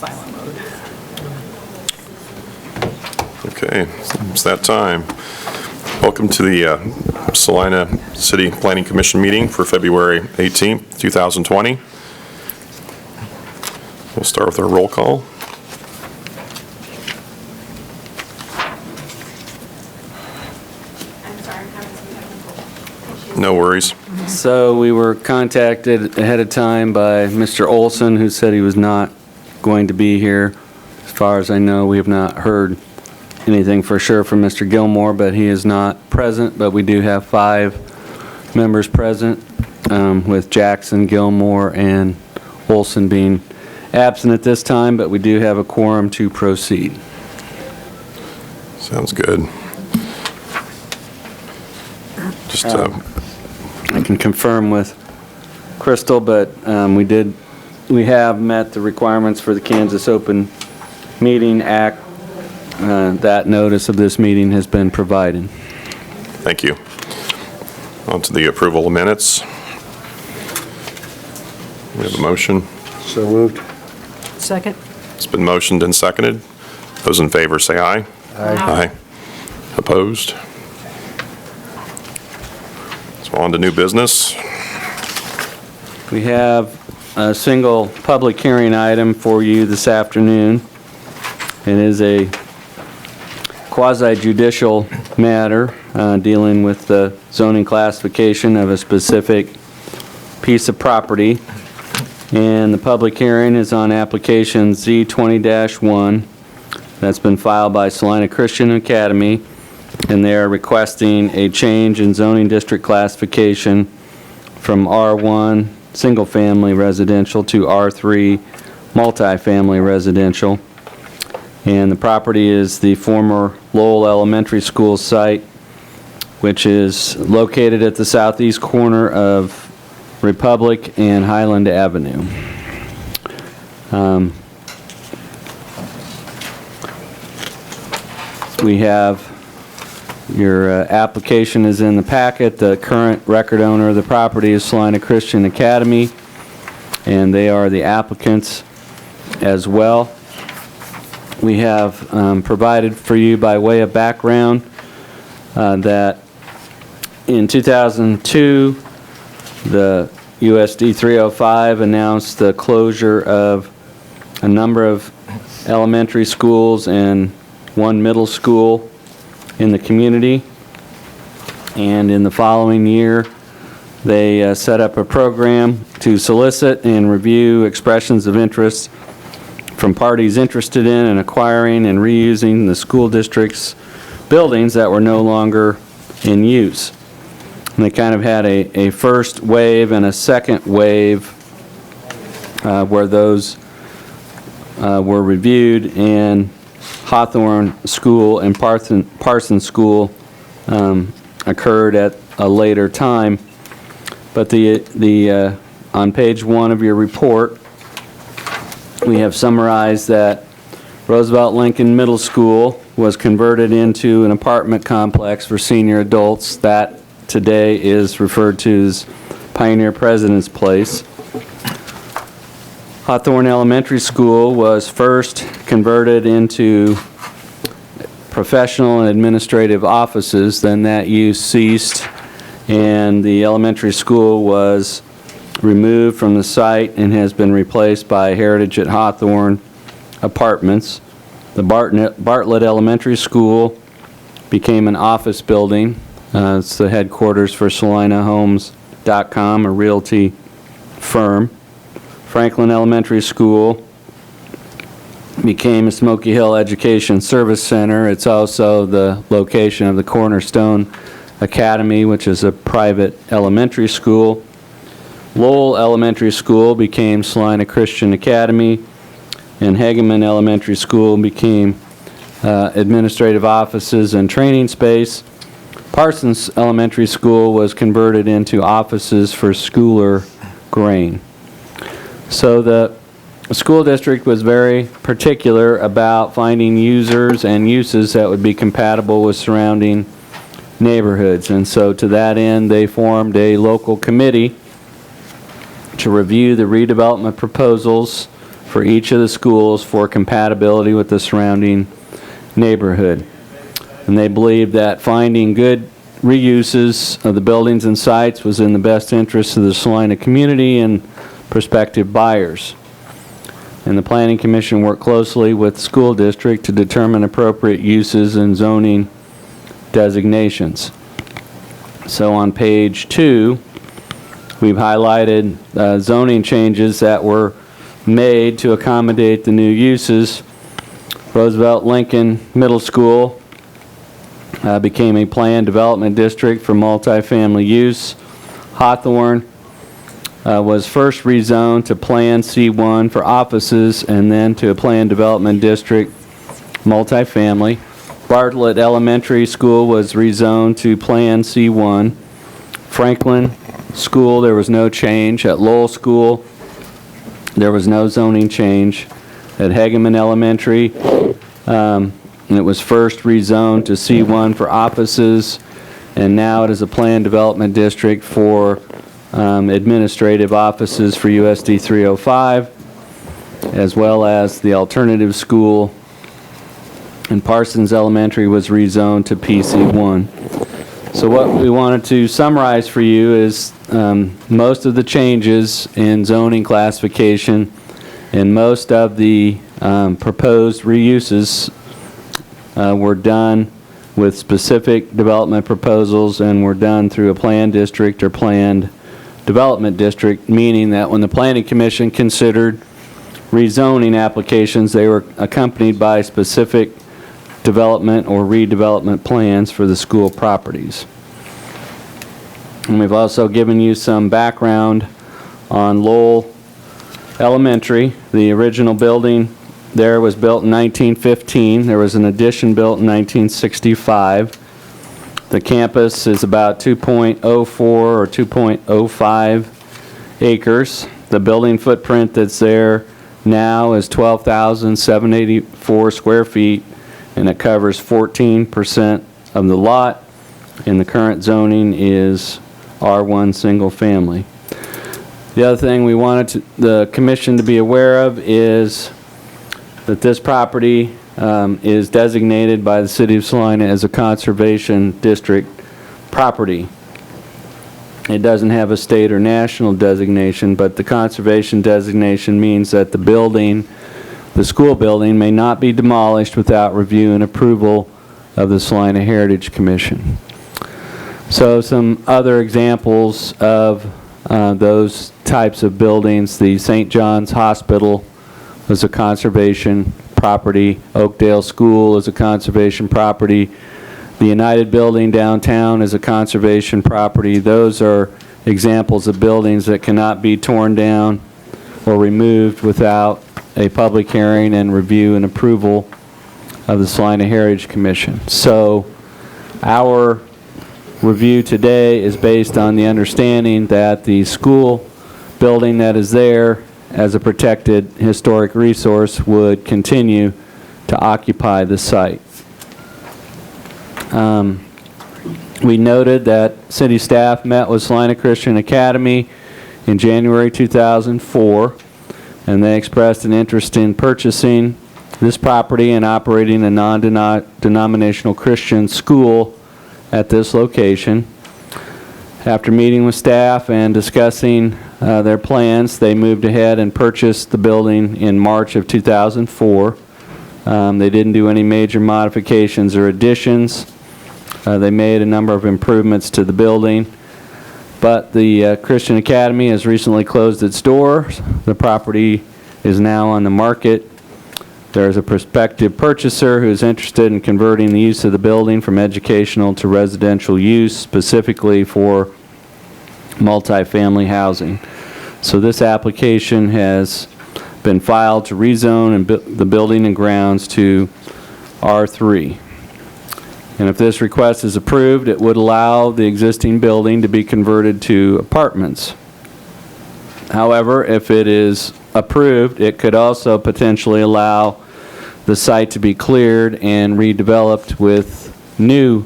silent mode. Okay, it's that time. Welcome to the Salina City Planning Commission meeting for February 18th, 2020. We'll start with our roll call. I'm sorry, I'm having some technical issues. No worries. So we were contacted ahead of time by Mr. Olson, who said he was not going to be here. As far as I know, we have not heard anything for sure from Mr. Gilmore, but he is not present. But we do have 5 members present, with Jackson, Gilmore, and Olson being absent at this time, but we do have a quorum to proceed. Sounds good. Just I can confirm with Crystal, but we have met the requirements for the Kansas Open Meeting Act. That notice of this meeting has been provided. thank you. On to the approval of minutes. We have a motion. So moved. Second? It's been motioned and seconded. Those in favor say aye. Aye. Opposed? So on to new business. We have a single public hearing item for you this afternoon. It is a quasi-judicial matter dealing with the zoning classification of a specific piece of property. And the public hearing is on application Z20-1 that's been filed by Salina Christian Academy, and they are requesting a change in zoning district classification from R1 single-family residential to R3 multifamily residential. And the property is the former Lowell Elementary School site, which is located at the southeast corner of Republic and Highland Avenue. We have your application is in the packet. The current record owner of the property is Salina Christian Academy, and they are the applicants as well. We have provided for you by way of background that in 2002, the USD 305 announced the closure of a number of elementary schools and 1 middle school in the community. And in the following year, they set up a program to solicit and review expressions of interest from parties interested in and acquiring and reusing the school district's buildings that were no longer in use. And they kind of had a first wave and a second wave where those were reviewed, and Hawthorne School and Parsons School occurred at a later time. But on page 1 of your report, we have summarized that Roosevelt Lincoln Middle School was converted into an apartment complex for senior adults that today is referred to as Pioneer President's Place. Hawthorne Elementary School was first converted into professional and administrative offices. Then that use ceased, and the elementary school was removed from the site and has been replaced by Heritage at Hawthorne Apartments. The Bartlett Elementary School became an office building. It's the headquarters for SalinaHomes.com, a realty firm. Franklin Elementary School became a Smoky Hill Education Service Center. It's also the location of the Cornerstone Academy, which is a private elementary school. Lowell Elementary School became Salina Christian Academy, and Hageman Elementary School became administrative offices and training space. Parsons Elementary School was converted into offices for Schooler Grain. So the school district was very particular about finding users and uses that would be compatible with surrounding neighborhoods. And so to that end, they formed a local committee to review the redevelopment proposals for each of the schools for compatibility with the surrounding neighborhood. And they believed that finding good reuses of the buildings and sites was in the best interest of the Salina community and prospective buyers. And the Planning Commission worked closely with the school district to determine appropriate uses and zoning designations. So on page 2, we've highlighted zoning changes that were made to accommodate the new uses. Roosevelt Lincoln Middle School became a planned development district for multifamily use. Hawthorne was first rezoned to Plan C1 for offices and then to a planned development district multifamily. Bartlett Elementary School was rezoned to Plan C1. Franklin School, there was no change. At Lowell School, there was no zoning change. At Hageman Elementary, it was first rezoned to C1 for offices, and now it is a planned development district for administrative offices for USD 305, as well as the alternative school. And Parsons Elementary was rezoned to PC1. So what we wanted to summarize for you is most of the changes in zoning classification and most of the proposed reuses were done with specific development proposals and were done through a planned district or planned development district, meaning that when the Planning Commission considered rezoning applications, they were accompanied by specific development or redevelopment plans for the school properties. And we've also given you some background on Lowell Elementary. The original building there was built in 1915. There was an addition built in 1965. The campus is about 2.04 or 2.05 acres. The building footprint that's there now is 12,784 square feet, and it covers 14% of the lot, and the current zoning is R1 single family. The other thing we wanted the commission to be aware of is that this property is designated by the City of Salina as a conservation district property. It doesn't have a state or national designation, but the conservation designation means that the school building may not be demolished without review and approval of the Salina Heritage Commission. So some other examples of those types of buildings: the St. John's Hospital was a conservation property. Oakdale School is a conservation property. The United Building downtown is a conservation property. Those are examples of buildings that cannot be torn down or removed without a public hearing and review and approval of the Salina Heritage Commission. So our review today is based on the understanding that the school building that is there as a protected historic resource would continue to occupy the site. We noted that city staff met with Salina Christian Academy in January 2004, and they expressed an interest in purchasing this property and operating a non-denominational Christian school at this location. After meeting with staff and discussing their plans, they moved ahead and purchased the building in March of 2004. They didn't do any major modifications or additions. They made a number of improvements to the building, but the Christian Academy has recently closed its doors. The property is now on the market. There's a prospective purchaser who is interested in converting the use of the building from educational to residential use, specifically for multifamily housing. So this application has been filed to rezone and the building and grounds to R3. And if this request is approved, it would allow the existing building to be converted to apartments. However, if it is approved, it could also potentially allow the site to be cleared and redeveloped with new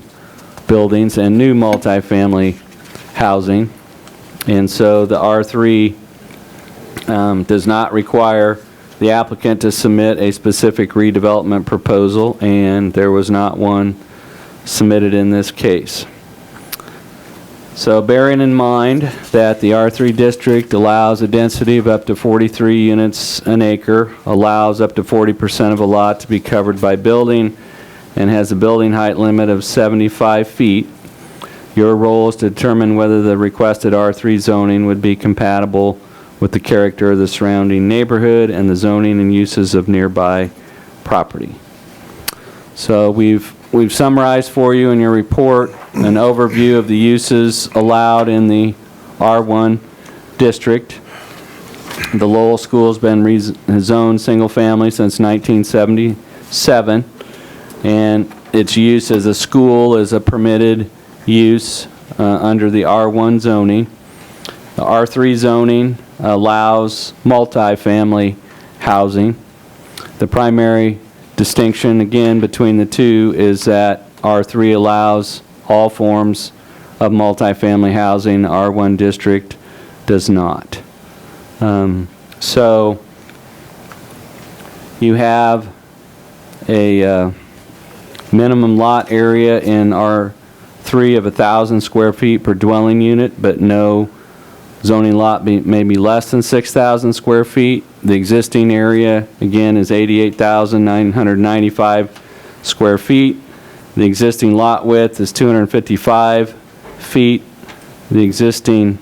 buildings and new multifamily housing. And so the R3 does not require the applicant to submit a specific redevelopment proposal, and there was not one submitted in this case. So bearing in mind that the R3 district allows a density of up to 43 units an acre, allows up to 40% of a lot to be covered by building, and has a building height limit of 75 feet, your role is to determine whether the requested R3 zoning would be compatible with the character of the surrounding neighborhood and the zoning and uses of nearby property. So we've summarized for you in your report an overview of the uses allowed in the R1 district. The Lowell School has been rezoned single family since 1977, and its use as a school is a permitted use under the R1 zoning. The R3 zoning allows multifamily housing. The primary distinction, again, between the two is that R3 allows all forms of multifamily housing. The R1 district does not. So you have a minimum lot area in R3 of 1,000 square feet per dwelling unit, but no zoning lot may be less than 6,000 square feet. The existing area, again, is 88,995 square feet. The existing lot width is 255 feet. The existing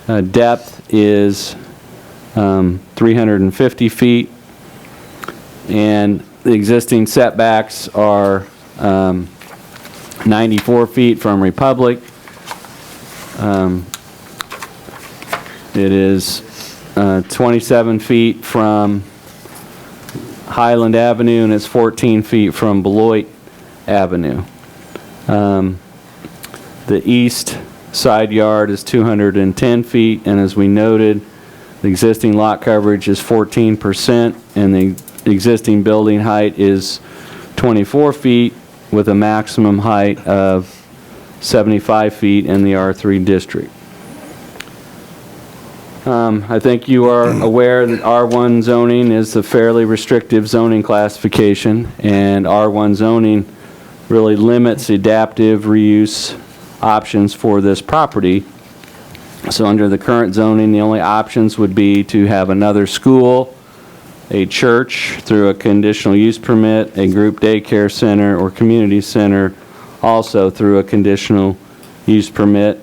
depth is 350 feet. And the existing setbacks are 94 feet from Republic. It is 27 feet from Highland Avenue, and it's 14 feet from Beloit Avenue. The east side yard is 210 feet, and as we noted, the existing lot coverage is 14%, and the existing building height is 24 feet with a maximum height of 75 feet in the R3 district. I think you are aware that R1 zoning is a fairly restrictive zoning classification, and R1 zoning really limits adaptive reuse options for this property. So under the current zoning, the only options would be to have another school, a church through a conditional use permit, a group daycare center or community center also through a conditional use permit,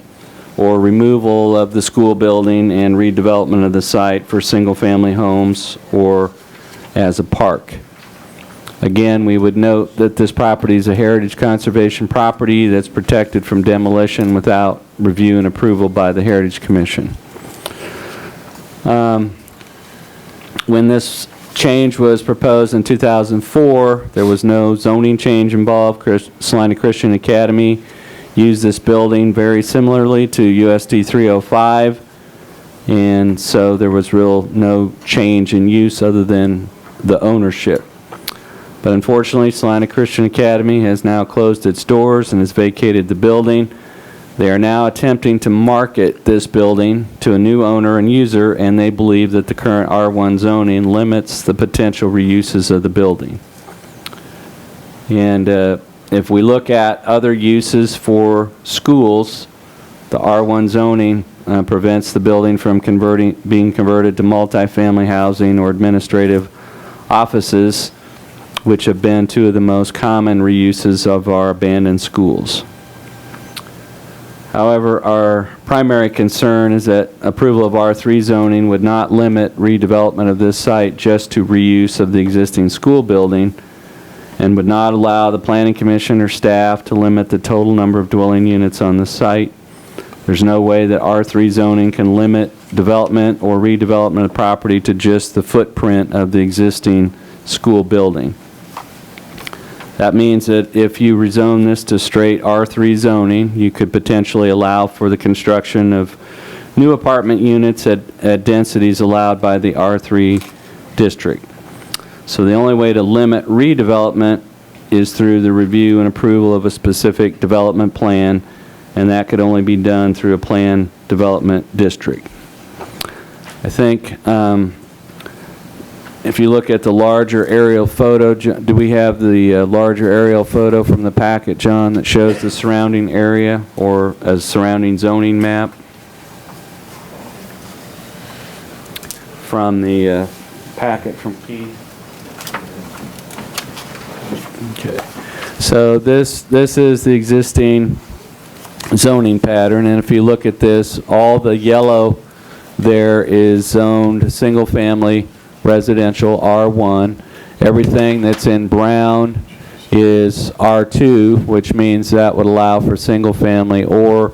or removal of the school building and redevelopment of the site for single-family homes or as a park. Again, we would note that this property is a heritage conservation property that's protected from demolition without review and approval by the Heritage Commission. When this change was proposed in 2004, there was no zoning change involved. Salina Christian Academy used this building very similarly to USD 305, and so there was no change in use other than the ownership. But unfortunately, Salina Christian Academy has now closed its doors and has vacated the building. They are now attempting to market this building to a new owner and user, and they believe that the current R1 zoning limits the potential reuses of the building. And if we look at other uses for schools, the R1 zoning prevents the building from being converted to multifamily housing or administrative offices, which have been two of the most common reuses of our abandoned schools. However, our primary concern is that approval of R3 zoning would not limit redevelopment of this site just to reuse of the existing school building, and would not allow the Planning Commission or staff to limit the total number of dwelling units on the site. There's no way that R3 zoning can limit development or redevelopment of property to just the footprint of the existing school building. That means that if you rezone this to straight R3 zoning, you could potentially allow for the construction of new apartment units at densities allowed by the R3 district. So the only way to limit redevelopment is through the review and approval of a specific development plan, and that could only be done through a planned development district. I think if you look at the larger aerial photo, do we have the larger aerial photo from the packet, John, that shows the surrounding area or a surrounding zoning map? From the packet from Keith. Okay. So this is the existing zoning pattern, and if you look at this, all the yellow there is zoned single-family residential R1. Everything that's in brown is R2, which means that would allow for single-family or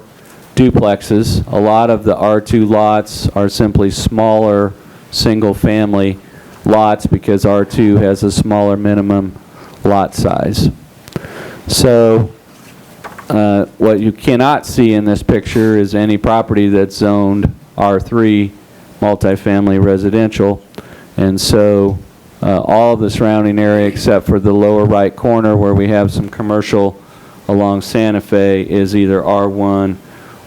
duplexes. A lot of the R2 lots are simply smaller single-family lots because R2 has a smaller minimum lot size. So what you cannot see in this picture is any property that's zoned R3 multifamily residential, and so all of the surrounding area except for the lower right corner where we have some commercial along Santa Fe is either R1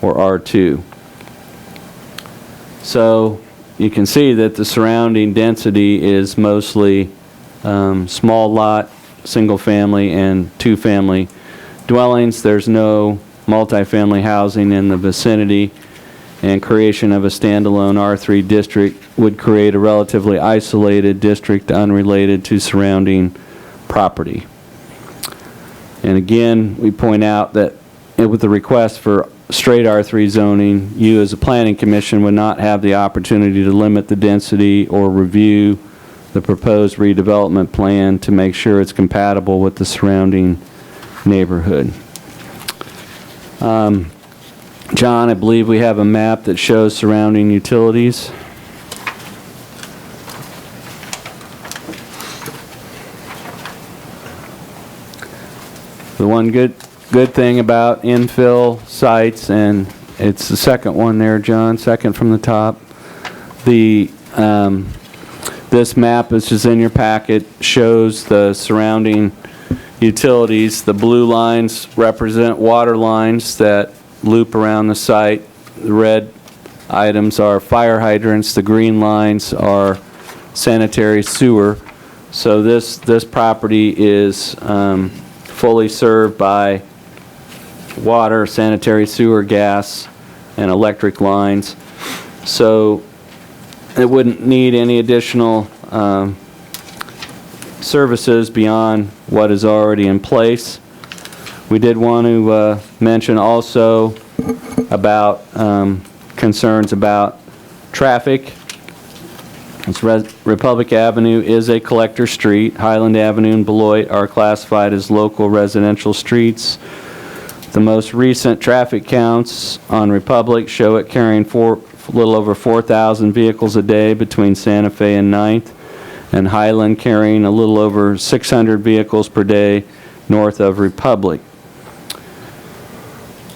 or R2. So you can see that the surrounding density is mostly small lot, single family, and two family dwellings. There's no multifamily housing in the vicinity, and creation of a standalone R3 district would create a relatively isolated district unrelated to surrounding property. And again, we point out that with the request for straight R3 zoning, you as a planning commission would not have the opportunity to limit the density or review the proposed redevelopment plan to make sure it's compatible with the surrounding neighborhood. John, I believe we have a map that shows surrounding utilities. The one good thing about infill sites, and it's the second one there, John, second from the top. The this map is just in your packet, shows the surrounding utilities. The blue lines represent water lines that loop around the site. The red items are fire hydrants. The green lines are sanitary sewer. So this property is fully served by water, sanitary sewer, gas, and electric lines. So it wouldn't need any additional services beyond what is already in place. We did want to mention also about concerns about traffic. Republic Avenue is a collector street. Highland Avenue and Beloit are classified as local residential streets. The most recent traffic counts on Republic show it carrying a little over 4,000 vehicles a day between Santa Fe and 9th, and Highland carrying a little over 600 vehicles per day north of Republic.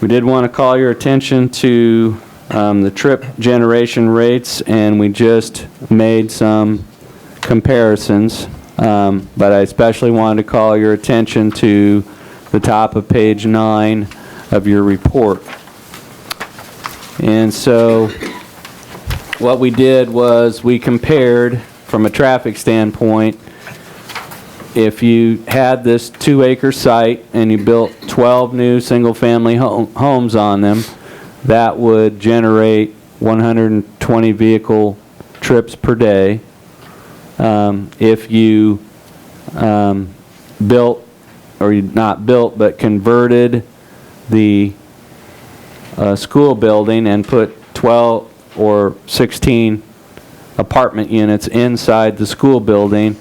We did want to call your attention to the trip generation rates, and we just made some comparisons, but I especially wanted to call your attention to the top of page 9 of your report. And so what we did was we compared from a traffic standpoint. If you had this 2-acre site and you built 12 new single-family homes on them, that would generate 120 vehicle trips per day. If you built, or not built, but converted the school building and put 12 or 16 apartment units inside the school building,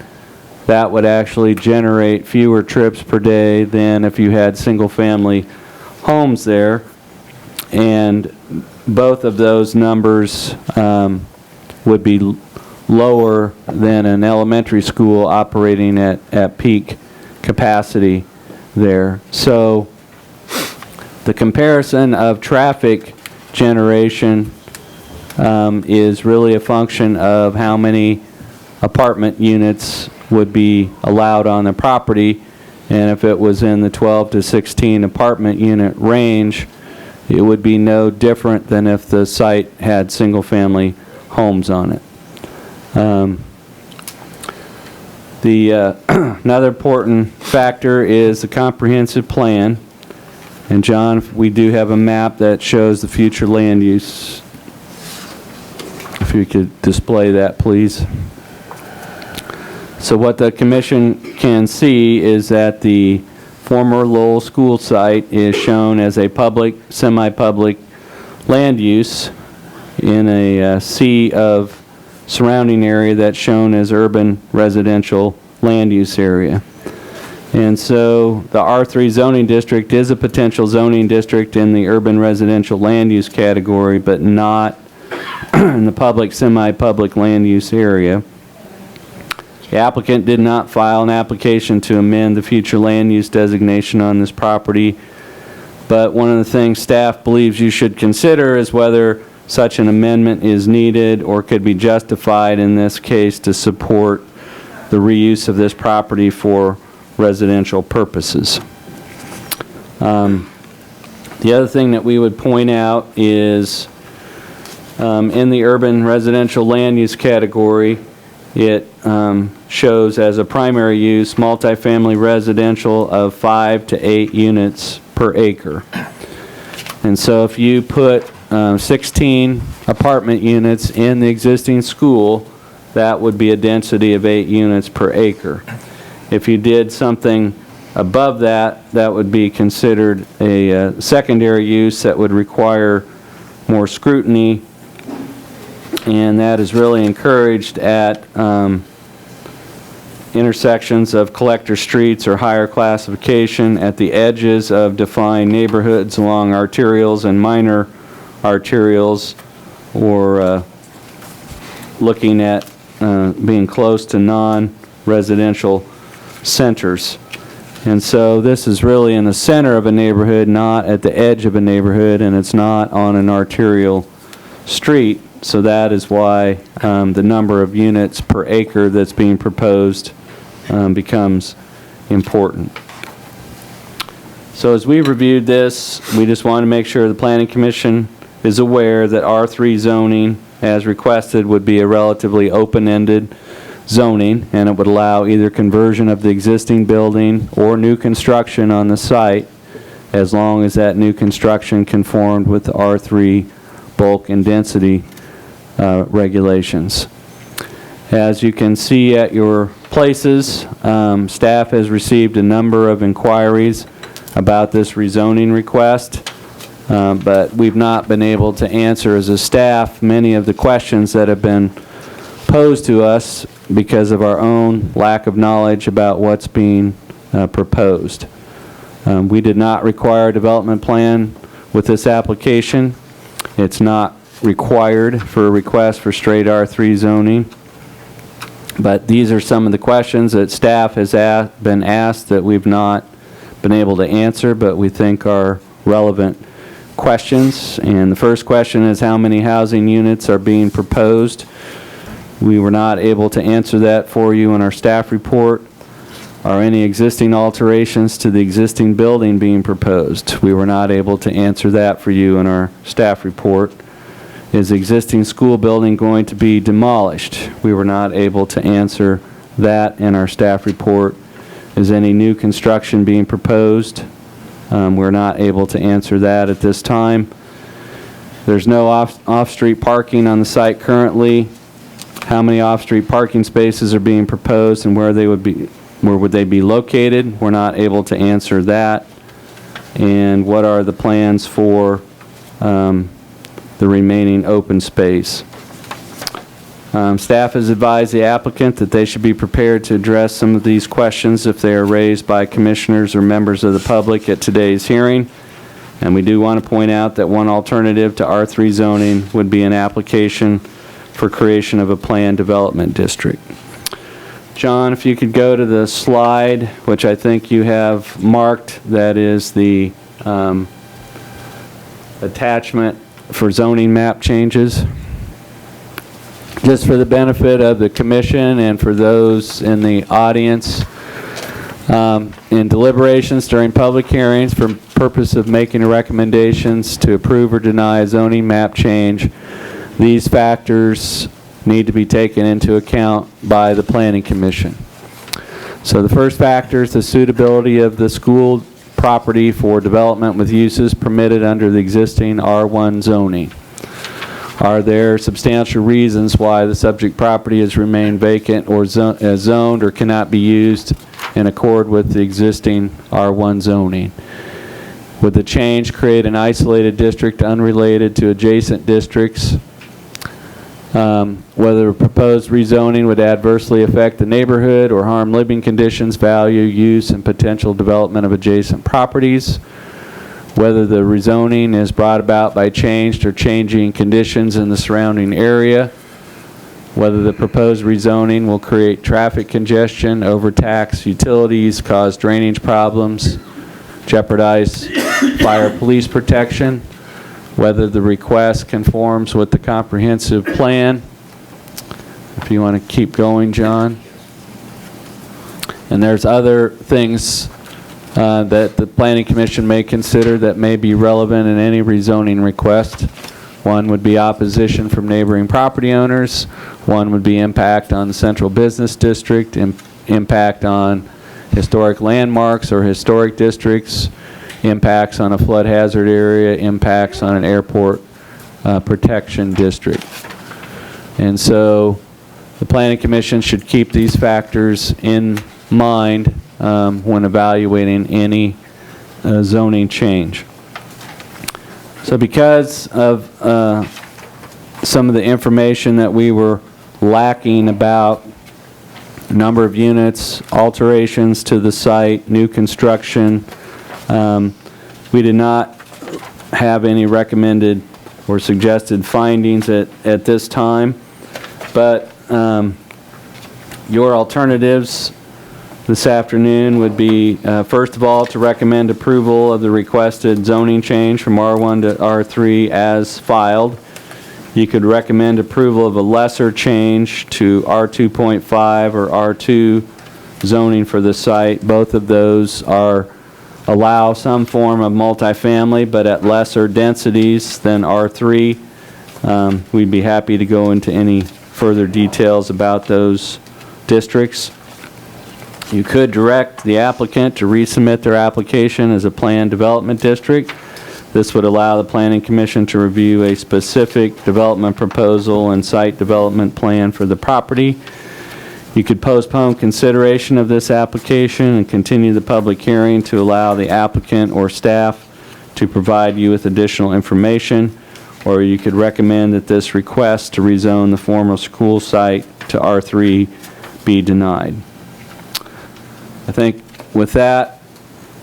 that would actually generate fewer trips per day than if you had single-family homes there. And both of those numbers would be lower than an elementary school operating at peak capacity there. So the comparison of traffic generation is really a function of how many apartment units would be allowed on the property, and if it was in the 12 to 16 apartment unit range, it would be no different than if the site had single-family homes on it. Another important factor is the comprehensive plan. And John, we do have a map that shows the future land use. If you could display that, please. So what the commission can see is that the former Lowell School site is shown as a public, semi-public land use in a sea of surrounding area that's shown as urban residential land use area. And so the R3 zoning district is a potential zoning district in the urban residential land use category, but not in the public, semi-public land use area. The applicant did not file an application to amend the future land use designation on this property, but one of the things staff believes you should consider is whether such an amendment is needed or could be justified in this case to support the reuse of this property for residential purposes. The other thing that we would point out is in the urban residential land use category, it shows as a primary use multifamily residential of 5 to 8 units per acre. And so if you put 16 apartment units in the existing school, that would be a density of 8 units per acre. If you did something above that, that would be considered a secondary use that would require more scrutiny, and that is really encouraged at intersections of collector streets or higher classification, at the edges of defined neighborhoods along arterials and minor arterials, or looking at being close to non-residential centers. And so this is really in the center of a neighborhood, not at the edge of a neighborhood, and it's not on an arterial street. So that is why the number of units per acre that's being proposed becomes important. So as we reviewed this, we just want to make sure the Planning Commission is aware that R3 zoning, as requested, would be a relatively open-ended zoning, and it would allow either conversion of the existing building or new construction on the site, as long as that new construction conformed with the R3 bulk and density regulations. As you can see at your places, staff has received a number of inquiries about this rezoning request, but we've not been able to answer as a staff many of the questions that have been posed to us because of our own lack of knowledge about what's being proposed. We did not require a development plan with this application. It's not required for a request for straight R3 zoning. But these are some of the questions that staff has been asked that we've not been able to answer, but we think are relevant questions. And the first question is, how many housing units are being proposed? We were not able to answer that for you in our staff report. Are any existing alterations to the existing building being proposed? We were not able to answer that for you in our staff report. Is the existing school building going to be demolished? We were not able to answer that in our staff report. Is any new construction being proposed? We're not able to answer that at this time. There's no off-street parking on the site currently. How many off-street parking spaces are being proposed and where would they be located? We're not able to answer that. And what are the plans for the remaining open space? Staff has advised the applicant that they should be prepared to address some of these questions if they are raised by commissioners or members of the public at today's hearing. And we do want to point out that one alternative to R3 zoning would be an application for creation of a planned development district. John, if you could go to the slide, which I think you have marked, that is the attachment for zoning map changes. Just for the benefit of the commission and for those in the audience, in deliberations during public hearings for purpose of making recommendations to approve or deny a zoning map change, these factors need to be taken into account by the Planning Commission. So the first factor is the suitability of the school property for development with uses permitted under the existing R1 zoning. Are there substantial reasons why the subject property has remained vacant or zoned or cannot be used in accord with the existing R1 zoning? Would the change create an isolated district unrelated to adjacent districts? Whether the proposed rezoning would adversely affect the neighborhood or harm living conditions, value, use, and potential development of adjacent properties. Whether the rezoning is brought about by changed or changing conditions in the surrounding area. Whether the proposed rezoning will create traffic congestion, overtax utilities, cause drainage problems, jeopardize fire police protection. Whether the request conforms with the comprehensive plan. If you want to keep going, John. And there's other things that the Planning Commission may consider that may be relevant in any rezoning request. One would be opposition from neighboring property owners. One would be impact on the central business district, impact on historic landmarks or historic districts, impacts on a flood hazard area, impacts on an airport protection district. And so the Planning Commission should keep these factors in mind when evaluating any zoning change. So because of some of the information that we were lacking about number of units, alterations to the site, new construction, we did not have any recommended or suggested findings at this time, but your alternatives this afternoon would be, first of all, to recommend approval of the requested zoning change from R1 to R3 as filed. You could recommend approval of a lesser change to R2.5 or R2 zoning for the site. Both of those allow some form of multifamily, but at lesser densities than R3. We'd be happy to go into any further details about those districts. You could direct the applicant to resubmit their application as a planned development district. This would allow the Planning Commission to review a specific development proposal and site development plan for the property. You could postpone consideration of this application and continue the public hearing to allow the applicant or staff to provide you with additional information, or you could recommend that this request to rezone the former school site to R3 be denied. I think with that,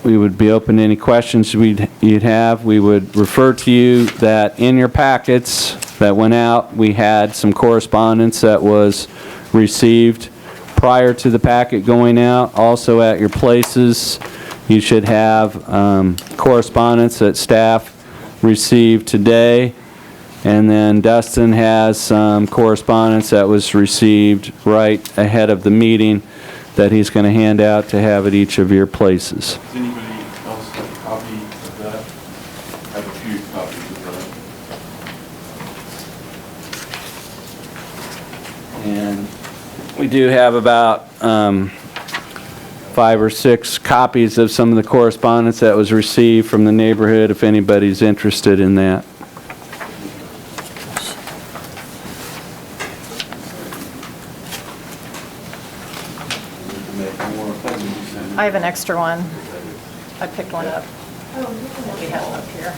we would be open to any questions you'd have. We would refer to you that in your packets that went out, we had some correspondence that was received prior to the packet going out. Also at your places, you should have correspondence that staff received today. And then Dustin has some correspondence that was received right ahead of the meeting that he's going to hand out to have at each of your places. Does anybody else have a copy of that? I have a few copies of that. And we do have about 5 or 6 copies of some of the correspondence that was received from the neighborhood, if anybody's interested in that. I have an extra one. I picked one up. We have it up here.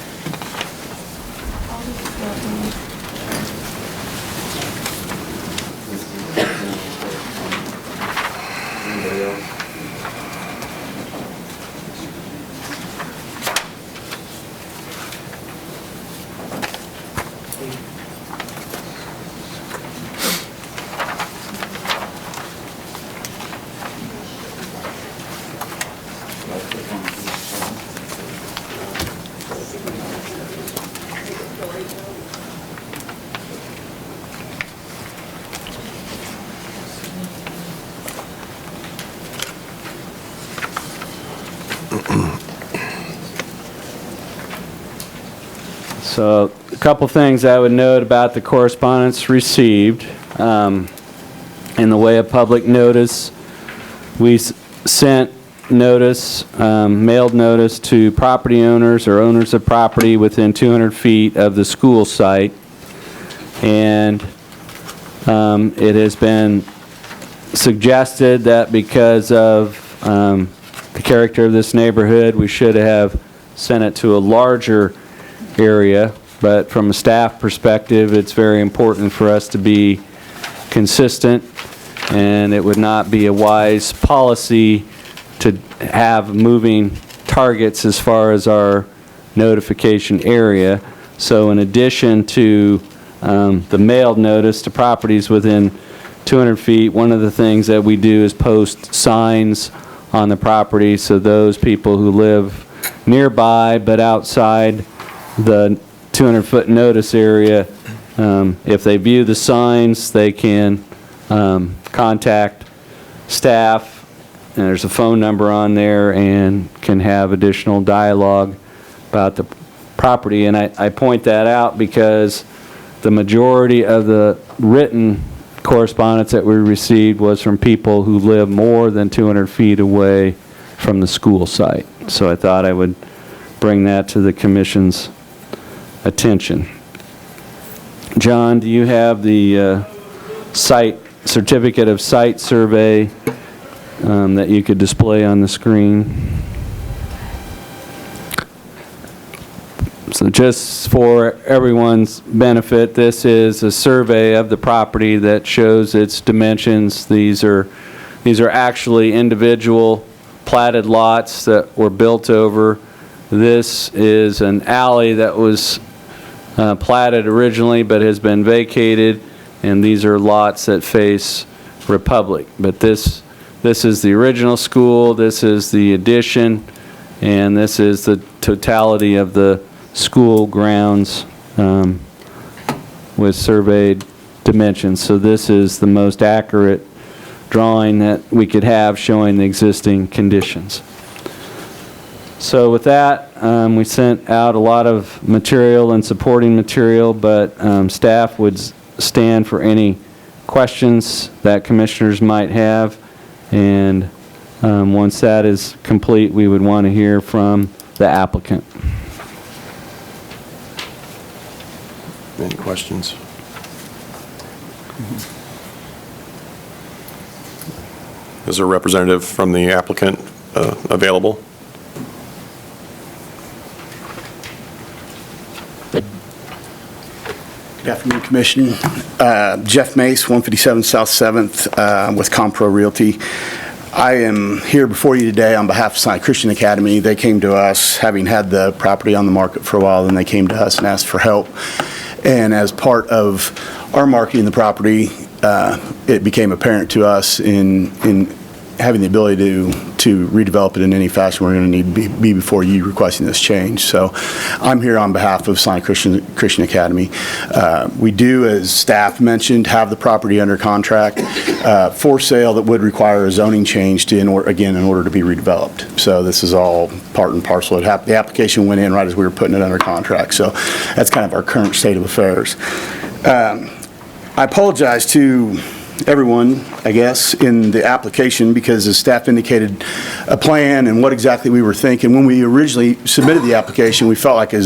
So a couple things I would note about the correspondence received. In the way of public notice, we sent notice, mailed notice to property owners or owners of property within 200 feet of the school site. And it has been suggested that because of the character of this neighborhood, we should have sent it to a larger area. But from a staff perspective, it's very important for us to be consistent, and it would not be a wise policy to have moving targets as far as our notification area. So in addition to the mailed notice to properties within 200 feet, one of the things that we do is post signs on the property, so those people who live nearby but outside the 200-foot notice area, if they view the signs, they can contact staff, and there's a phone number on there, and can have additional dialogue about the property. And I point that out because the majority of the written correspondence that we received was from people who live more than 200 feet away from the school site. So I thought I would bring that to the commission's attention. John, do you have the site certificate of site survey that you could display on the screen? So just for everyone's benefit, this is a survey of the property that shows its dimensions. These are actually individual platted lots that were built over. This is an alley that was platted originally but has been vacated, and these are lots that face Republic. But this is the original school, this is the addition, and this is the totality of the school grounds with surveyed dimensions. So this is the most accurate drawing that we could have showing the existing conditions. So with that, we sent out a lot of material and supporting material, but staff would stand for any questions that commissioners might have. And once that is complete, we would want to hear from the applicant. Any questions? Is there a representative from the applicant available? Good afternoon, Commission. Jeff Mace, 157 South 7th with Compro Realty. I am here before you today on behalf of Salina Christian Academy. They came to us, having had the property on the market for a while, and they came to us and asked for help. And as part of our marketing the property, it became apparent to us in having the ability to redevelop it in any fashion, we're going to need to be before you requesting this change. So I'm here on behalf of Salina Christian Academy. We do, as staff mentioned, have the property under contract for sale that would require a zoning change in order to be redeveloped. So this is all part and parcel. The application went in right as we were putting it under contract. So that's kind of our current state of affairs. I apologize to everyone, I guess, in the application, because as staff indicated a plan and what exactly we were thinking. When we originally submitted the application, we felt like a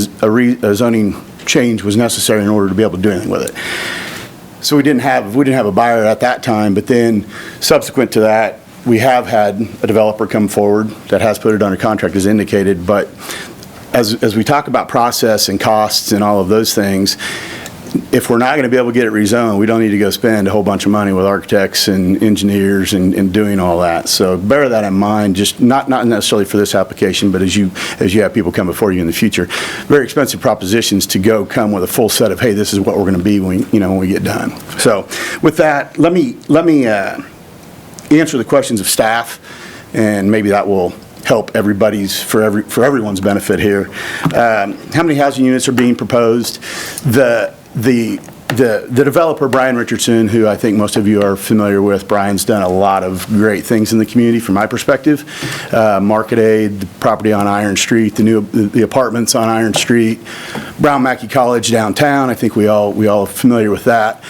zoning change was necessary in order to be able to do anything with it. So we didn't have a buyer at that time, but then subsequent to that, we have had a developer come forward that has put it under contract as indicated. But as we talk about process and costs and all of those things, if we're not going to be able to get it rezoned, we don't need to go spend a whole bunch of money with architects and engineers and doing all that. So bear that in mind, just not necessarily for this application, but as you have people come before you in the future. Very expensive propositions to come with a full set of, hey, this is what we're going to be when we get done. So with that, let me answer the questions of staff, and maybe that will help for everyone's benefit here. How many housing units are being proposed? The The developer, Brian Richardson, who I think most of you are familiar with, Brian's done a lot of great things in the community from my perspective. Market Aid, the property on Iron Street, the apartments on Iron Street, Brown Mackey College downtown, I think we all are familiar with that.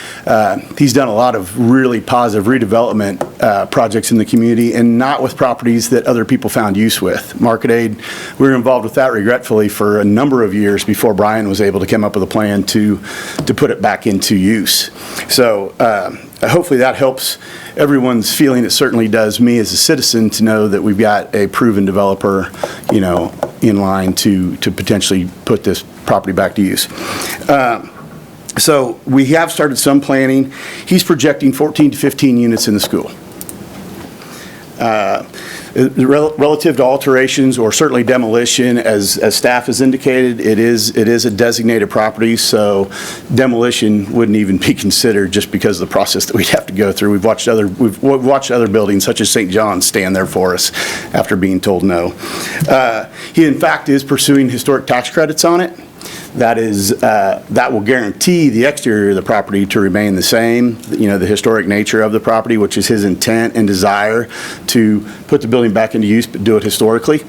He's done a lot of really positive redevelopment projects in the community, and not with properties that other people found use with. Market Aid, we were involved with that regretfully for a number of years before Brian was able to come up with a plan to put it back into use. So hopefully that helps everyone's feeling. It certainly does me as a citizen to know that we've got a proven developer, you know, in line to potentially put this property back to use. So we have started some planning. He's projecting 14 to 15 units in the school. Relative to alterations or certainly demolition, as staff has indicated, it is a designated property, so demolition wouldn't even be considered just because of the process that we'd have to go through. We've watched other buildings such as St. John's stand there for us after being told no. He in fact is pursuing historic tax credits on it. That will guarantee the exterior of the property to remain the same, you know, the historic nature of the property, which is his intent and desire to put the building back into use, but do it historically.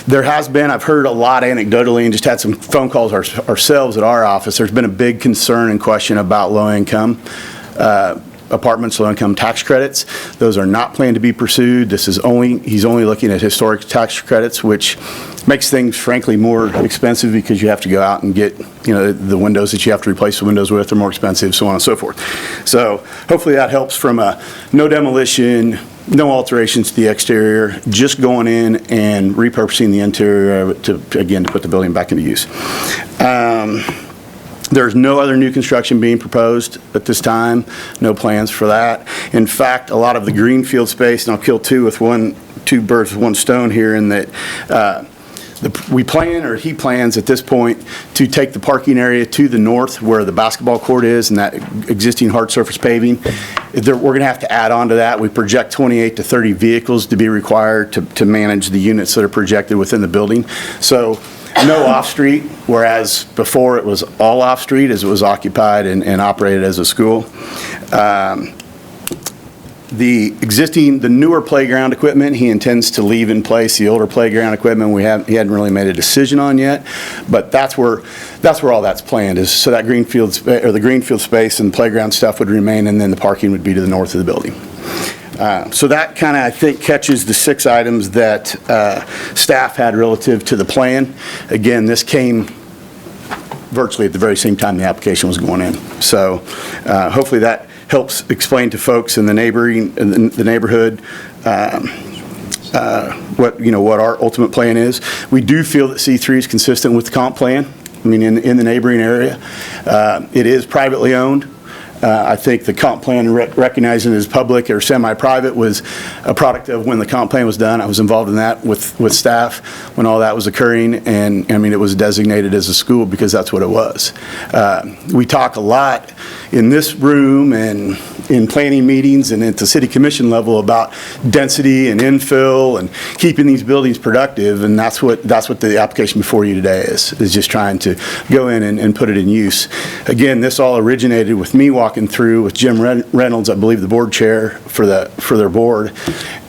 There has been, I've heard a lot anecdotally and just had some phone calls ourselves at our office, there's been a big concern and question about low-income apartments, low-income tax credits. Those are not planned to be pursued. He's only looking at historic tax credits, which makes things frankly more expensive because you have to go out and get, you know, the windows that you have to replace the windows with are more expensive, so on and so forth. So hopefully that helps from a no demolition, no alterations to the exterior, just going in and repurposing the interior to put the building back into use. There's no other new construction being proposed at this time, no plans for that. In fact, a lot of the greenfield space, and I'll kill two birds with one stone here, in that he plans at this point to take the parking area to the north where the basketball court is and that existing hard surface paving. We're going to have to add on to that. We project 28 to 30 vehicles to be required to manage the units that are projected within the building. So no off-street, whereas before it was all off-street as it was occupied and operated as a school. The newer playground equipment, he intends to leave in place. The older playground equipment, he hadn't really made a decision on yet, but that's where all that's planned is. So that the greenfield space and playground stuff would remain, and then the parking would be to the north of the building. So that kind of, I think, catches the 6 items that staff had relative to the plan. Again, this came virtually at the very same time the application was going in. So hopefully that helps explain to folks in the neighborhood what our ultimate plan is. We do feel that C3 is consistent with the comp plan. I mean, in the neighboring area, it is privately owned. I think the comp plan, recognizing it as public or semi-private, was a product of when the comp plan was done. I was involved in that with staff when all that was occurring, and I mean, it was designated as a school because that's what it was. We talk a lot in this room and in planning meetings and at the city commission level about density and infill and keeping these buildings productive, and that's what the application before you today is just trying to go in and put it in use. Again, this all originated with me walking through with Jim Reynolds, I believe the board chair for their board,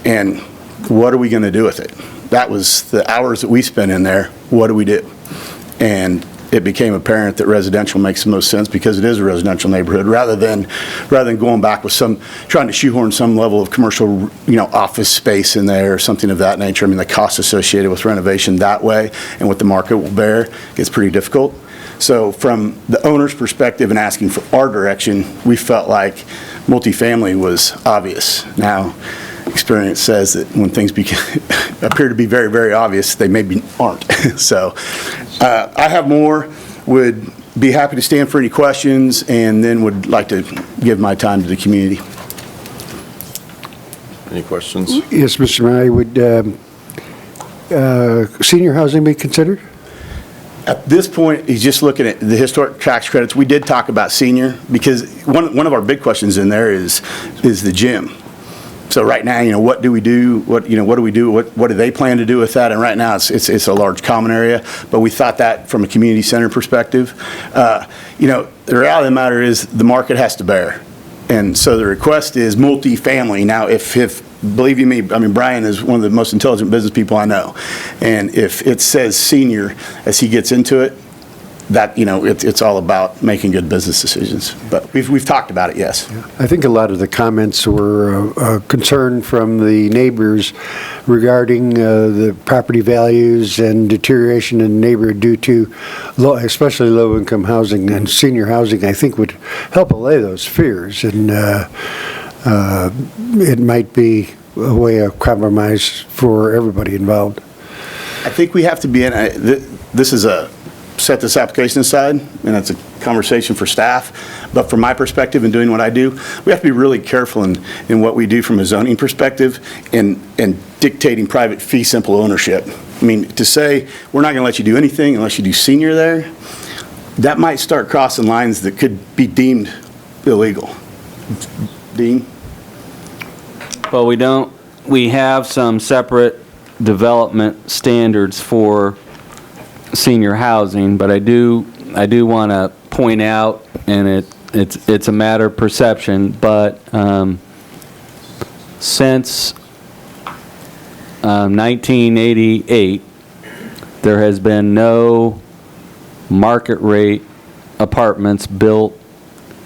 and what are we going to do with it? That was the hours that we spent in there. What do we do? And it became apparent that residential makes the most sense because it is a residential neighborhood, rather than going back with trying to shoehorn some level of commercial, office space in there or something of that nature. I mean, the cost associated with renovation that way and what the market will bear is pretty difficult. So from the owner's perspective and asking for our direction, we felt like multifamily was obvious. Now, experience says that when things appear to be very, very obvious, they maybe aren't. So I have more, would be happy to stand for any questions, and then would like to give my time to the community. Any questions? Yes, Mr. Nye, would senior housing be considered? At this point, he's just looking at the historic tax credits. We did talk about senior because one of our big questions in there is the gym. So right now, what do we do? What do we do? What do they plan to do with that? And right now, it's a large common area, but we thought that from a community center perspective. The reality of the matter is the market has to bear. And so the request is multifamily. Now, if believe you me, Brian is one of the most intelligent business people I know. And if it says senior as he gets into it, that, it's all about making good business decisions. But we've talked about it, yes. I think a lot of the comments were a concern from the neighbors regarding the property values and deterioration in the neighborhood due to especially low-income housing, and senior housing, I think, would help allay those fears. And it might be a way of compromise for everybody involved. I think we have to be in, this is set this application aside, and it's a conversation for staff, but from my perspective in doing what I do, we have to be really careful in what we do from a zoning perspective and dictating private fee simple ownership. To say we're not going to let you do anything unless you do senior there, that might start crossing lines that could be deemed illegal. Dean? Well, we have some separate development standards for senior housing, but I do want to point out, and it's a matter of perception, but since 1988, there has been no market rate apartments built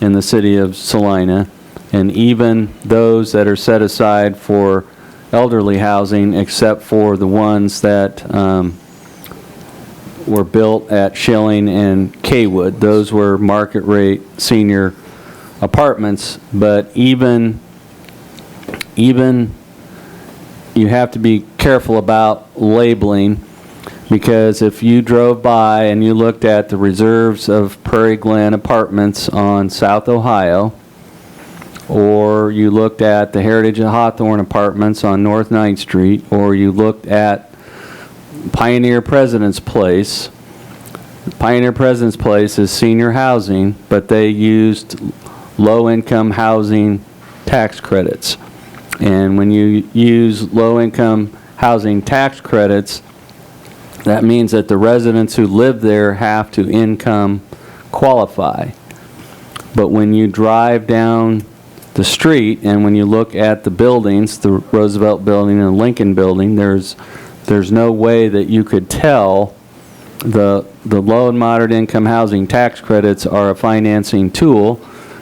in the city of Salina, and even those that are set aside for elderly housing, except for the ones that were built at Schilling and Kaywood. Those were market rate senior apartments, but even you have to be careful about labeling, because if you drove by and you looked at the reserves of Prairie Glen Apartments on South Ohio, or you looked at the Heritage at Hawthorne Apartments on North 9th Street, or you looked at Pioneer President's Place. Pioneer President's Place is senior housing, but they used low-income housing tax credits. And when you use low-income housing tax credits, that means that the residents who live there have to income qualify. But when you drive down the street and when you look at the buildings, the Roosevelt Building and the Lincoln Building, there's no way that you could tell the low and moderate income housing tax credits are a financing tool.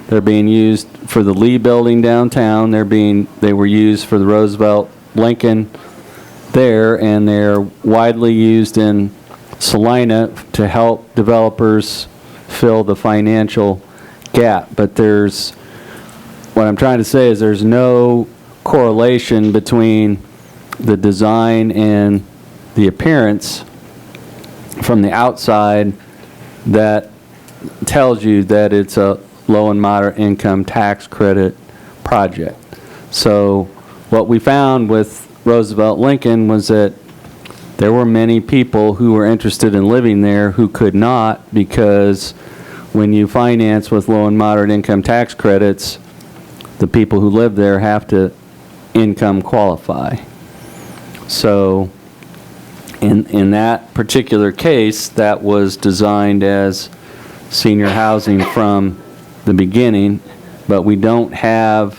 They're being used for the Lee Building downtown. They were used for the Roosevelt Lincoln there, and they're widely used in Salina to help developers fill the financial gap. But what I'm trying to say is there's no correlation between the design and the appearance from the outside that tells you that it's a low and moderate income tax credit project. So what we found with Roosevelt Lincoln was that there were many people who were interested in living there who could not, because when you finance with low and moderate income tax credits, the people who live there have to income qualify. So in that particular case, that was designed as senior housing from the beginning, but we don't have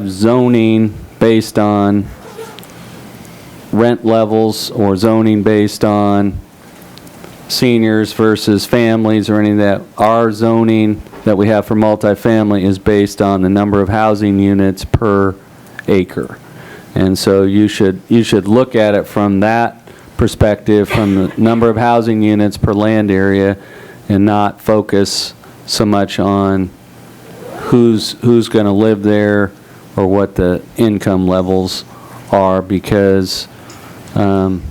zoning based on rent levels or zoning based on seniors versus families or any of that. Our zoning that we have for multifamily is based on the number of housing units per acre. And so you should look at it from that perspective, from the number of housing units per land area, and not focus so much on who's going to live there or what the income levels are, because I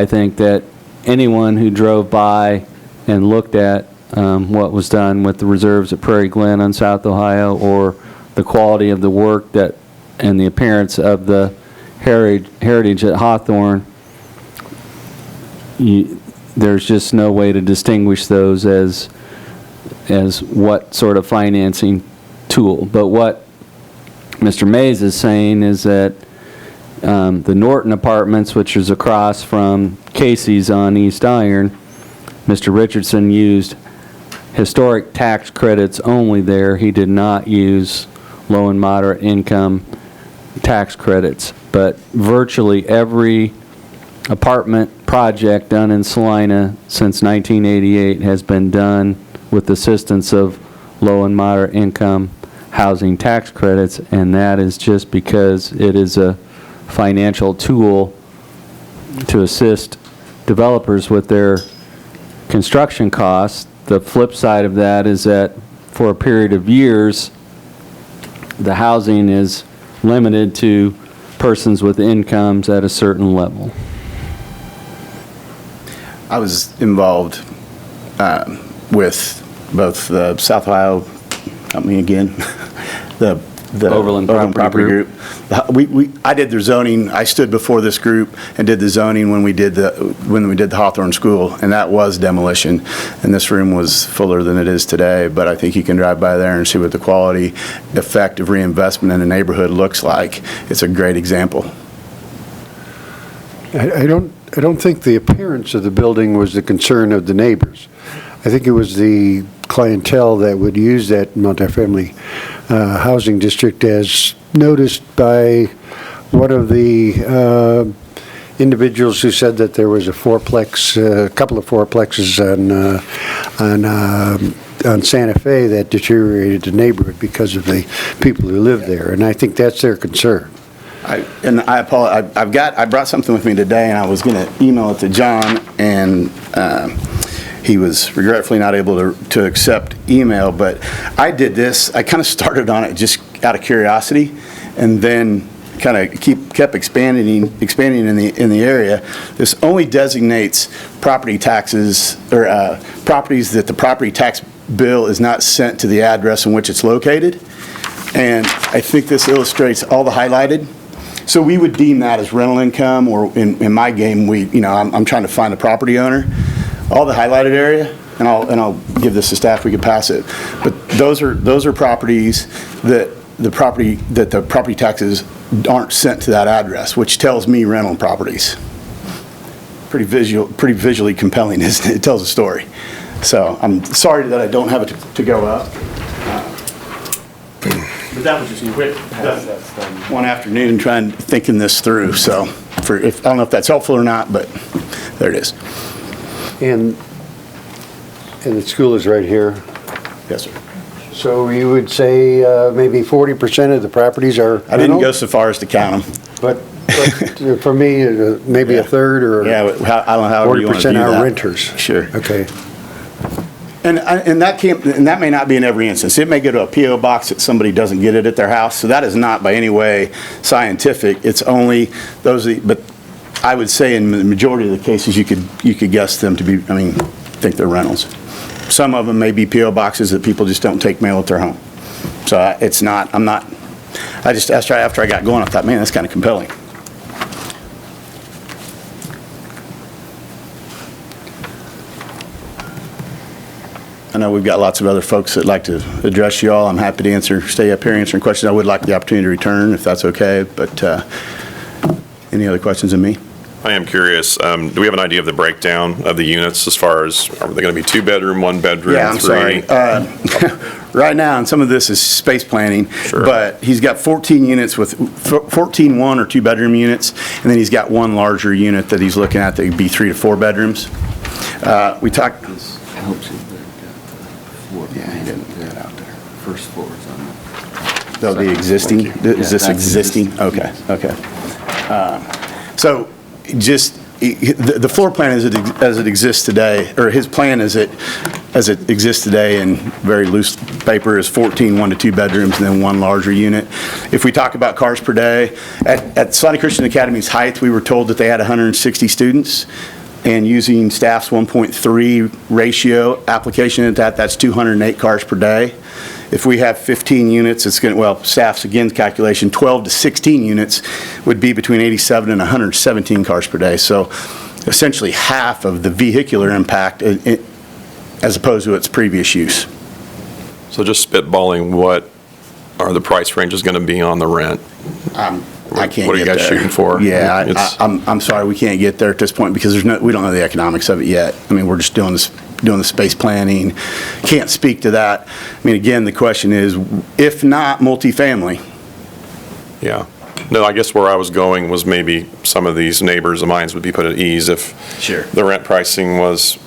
think that anyone who drove by and looked at what was done with the reserves at Prairie Glen on South Ohio, or the quality of the work and the appearance of the Heritage at Hawthorne, there's just no way to distinguish those as what sort of financing tool. But what Mr. Mays is saying is that the Norton Apartments, which is across from Casey's on East Iron, Mr. Richardson used historic tax credits only there. He did not use low and moderate income tax credits. But virtually every apartment project done in Salina since 1988 has been done with assistance of low and moderate income housing tax credits, and that is just because it is a financial tool to assist developers with their construction costs. The flip side of that is that for a period of years, the housing is limited to persons with incomes at a certain level. I was involved with both the South Ohio, help me again, the Overland Property Group. I did their zoning. I stood before this group and did the zoning when we did the Hawthorne School, and that was demolition. And this room was fuller than it is today. But I think you can drive by there and see what the quality effect of reinvestment in a neighborhood looks like. It's a great example. I don't think the appearance of the building was the concern of the neighbors. I think it was the clientele that would use that multifamily housing district, as noticed by one of the individuals who said that there was a couple of fourplexes on Santa Fe that deteriorated the neighborhood because of the people who live there, and I think that's their concern. I apologize. I brought something with me today, and I was going to email it to John, and he was regretfully not able to accept email. But I did this. I kind of started on it just out of curiosity, and then kind of kept expanding in the area. This only designates property taxes or properties that the property tax bill is not sent to the address in which it's located. And I think this illustrates all the highlighted. So we would deem that as rental income, or in my game, I'm trying to find the property owner. All the highlighted area, and I'll give this to staff, we could pass it. But those are properties that the property taxes aren't sent to that address, which tells me rental properties. Pretty visually compelling, isn't it? It tells a story. So I'm sorry that I don't have it to go up. But that was just quick. One afternoon thinking this through. So I don't know if that's helpful or not, but there it is. And the school is right here. Yes, sir. So you would say maybe 40% of the properties are I didn't go so far as to count them. But for me, maybe a third or I don't know how you want to 40% view are that. renters. Sure. Okay. And that may not be in every instance. It may go to a P.O. box that somebody doesn't get it at their house. So that is not by any way scientific. It's only those. But I would say in the majority of the cases, you could guess them to be. Think they're rentals. Some of them may be P.O. boxes that people just don't take mail at their home. So it's not. I'm not. I just after I got going, I thought, man, that's kind of compelling. I know we've got lots of other folks that like to address you all. I'm happy to stay up here answering questions. I would like the opportunity to return if that's okay, but any other questions of me? I am curious, do we have an idea of the breakdown of the units as far as, are they going to be 2-bedroom, 1-bedroom, Yeah, I'm 3? sorry. Right now, and some of this is space planning, Sure. But he's got 14 units with 14 1 or 2-bedroom units, and then he's got one larger unit that he's looking at that would be 3 to 4 bedrooms. We talked. Helps you that floor. Yeah, he didn't put that out there. First floor is on the. They'll be existing? Thank you. Is this Yeah, that's existing? existing. Okay, so just, the floor plan as it exists today, or his plan as it exists today in very loose paper is 14 1 to 2 bedrooms and then one larger unit. If we talk about cars per day, at Salina Christian Academy's height, we were told that they had 160 students. And using staff's 1.3 ratio application at that's 208 cars per day. If we have 15 units, it's going to, well, staff's again calculation, 12 to 16 units would be between 87 and 117 cars per day. So essentially half of the vehicular impact as opposed to its previous use. So just spitballing, what are the price ranges going to be on the rent? I can't get there. What are you guys shooting for? Yeah, It's- I'm sorry, we can't get there at this point because we don't know the economics of it yet. I mean, we're just doing the space planning. Can't speak to that. I mean, again, the question is, if not multifamily, Yeah. No, I guess where I was going was maybe some of these neighbors of mine would be put at ease if Sure. the rent pricing was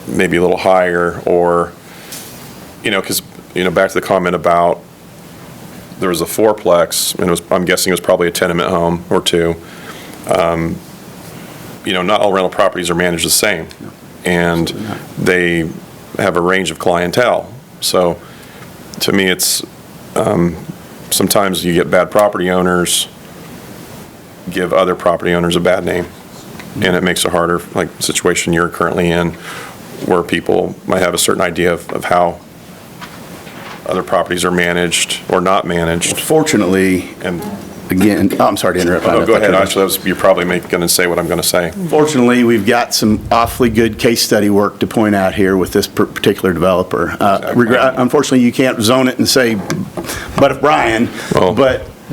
maybe a little higher, or, because, back to the comment about there was a fourplex, and I'm guessing it was probably a tenement home or two. Not all rental properties are managed the same, and they have a range of clientele. So, to me, it's, sometimes you get bad property owners give other property owners a bad name, and it makes it harder, like the situation you're currently in, where people might have a certain idea of how other properties are managed or not managed. fortunately, And, again, I'm sorry to interrupt. oh, go ahead, actually, you're probably going to say what I'm going to say. Fortunately, we've got some awfully good case study work to point out here with this particular developer. Unfortunately, you can't zone it and say, but if Brian, Well-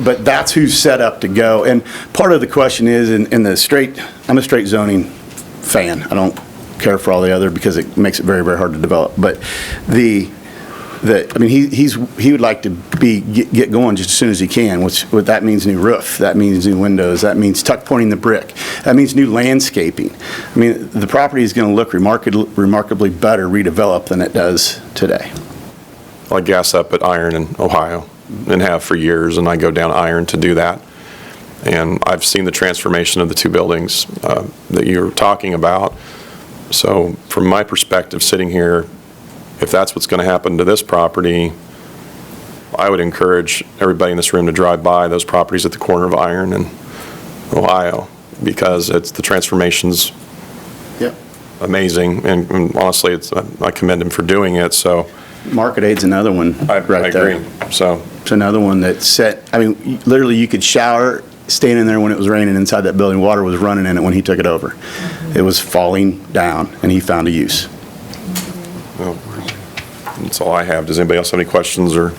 but that's who's set up to go. And part of the question is, I'm a straight zoning fan. I don't care for all the other because it makes it very, very hard to develop. But he would like to get going just as soon as he can, which that means new roof, that means new windows, that means tuck pointing the brick, that means new landscaping. I mean, the property is going to look remarkably better redeveloped than it does today. I gas up at Iron in Ohio and have for years, and I go down Iron to do that. And I've seen the transformation of the two buildings that you're talking about. So from my perspective, sitting here, if that's what's going to happen to this property, I would encourage everybody in this room to drive by those properties at the corner of Iron and Ohio, because the transformation's Yep. amazing, and honestly, I commend him for doing it, so Market Aid's another one I right there. agree. So, It's another one that literally you could shower standing there when it was raining inside that building. Water was running in it when he took it over. It was falling down, and he found a use. well, that's all I have. Does anybody else have any questions, or?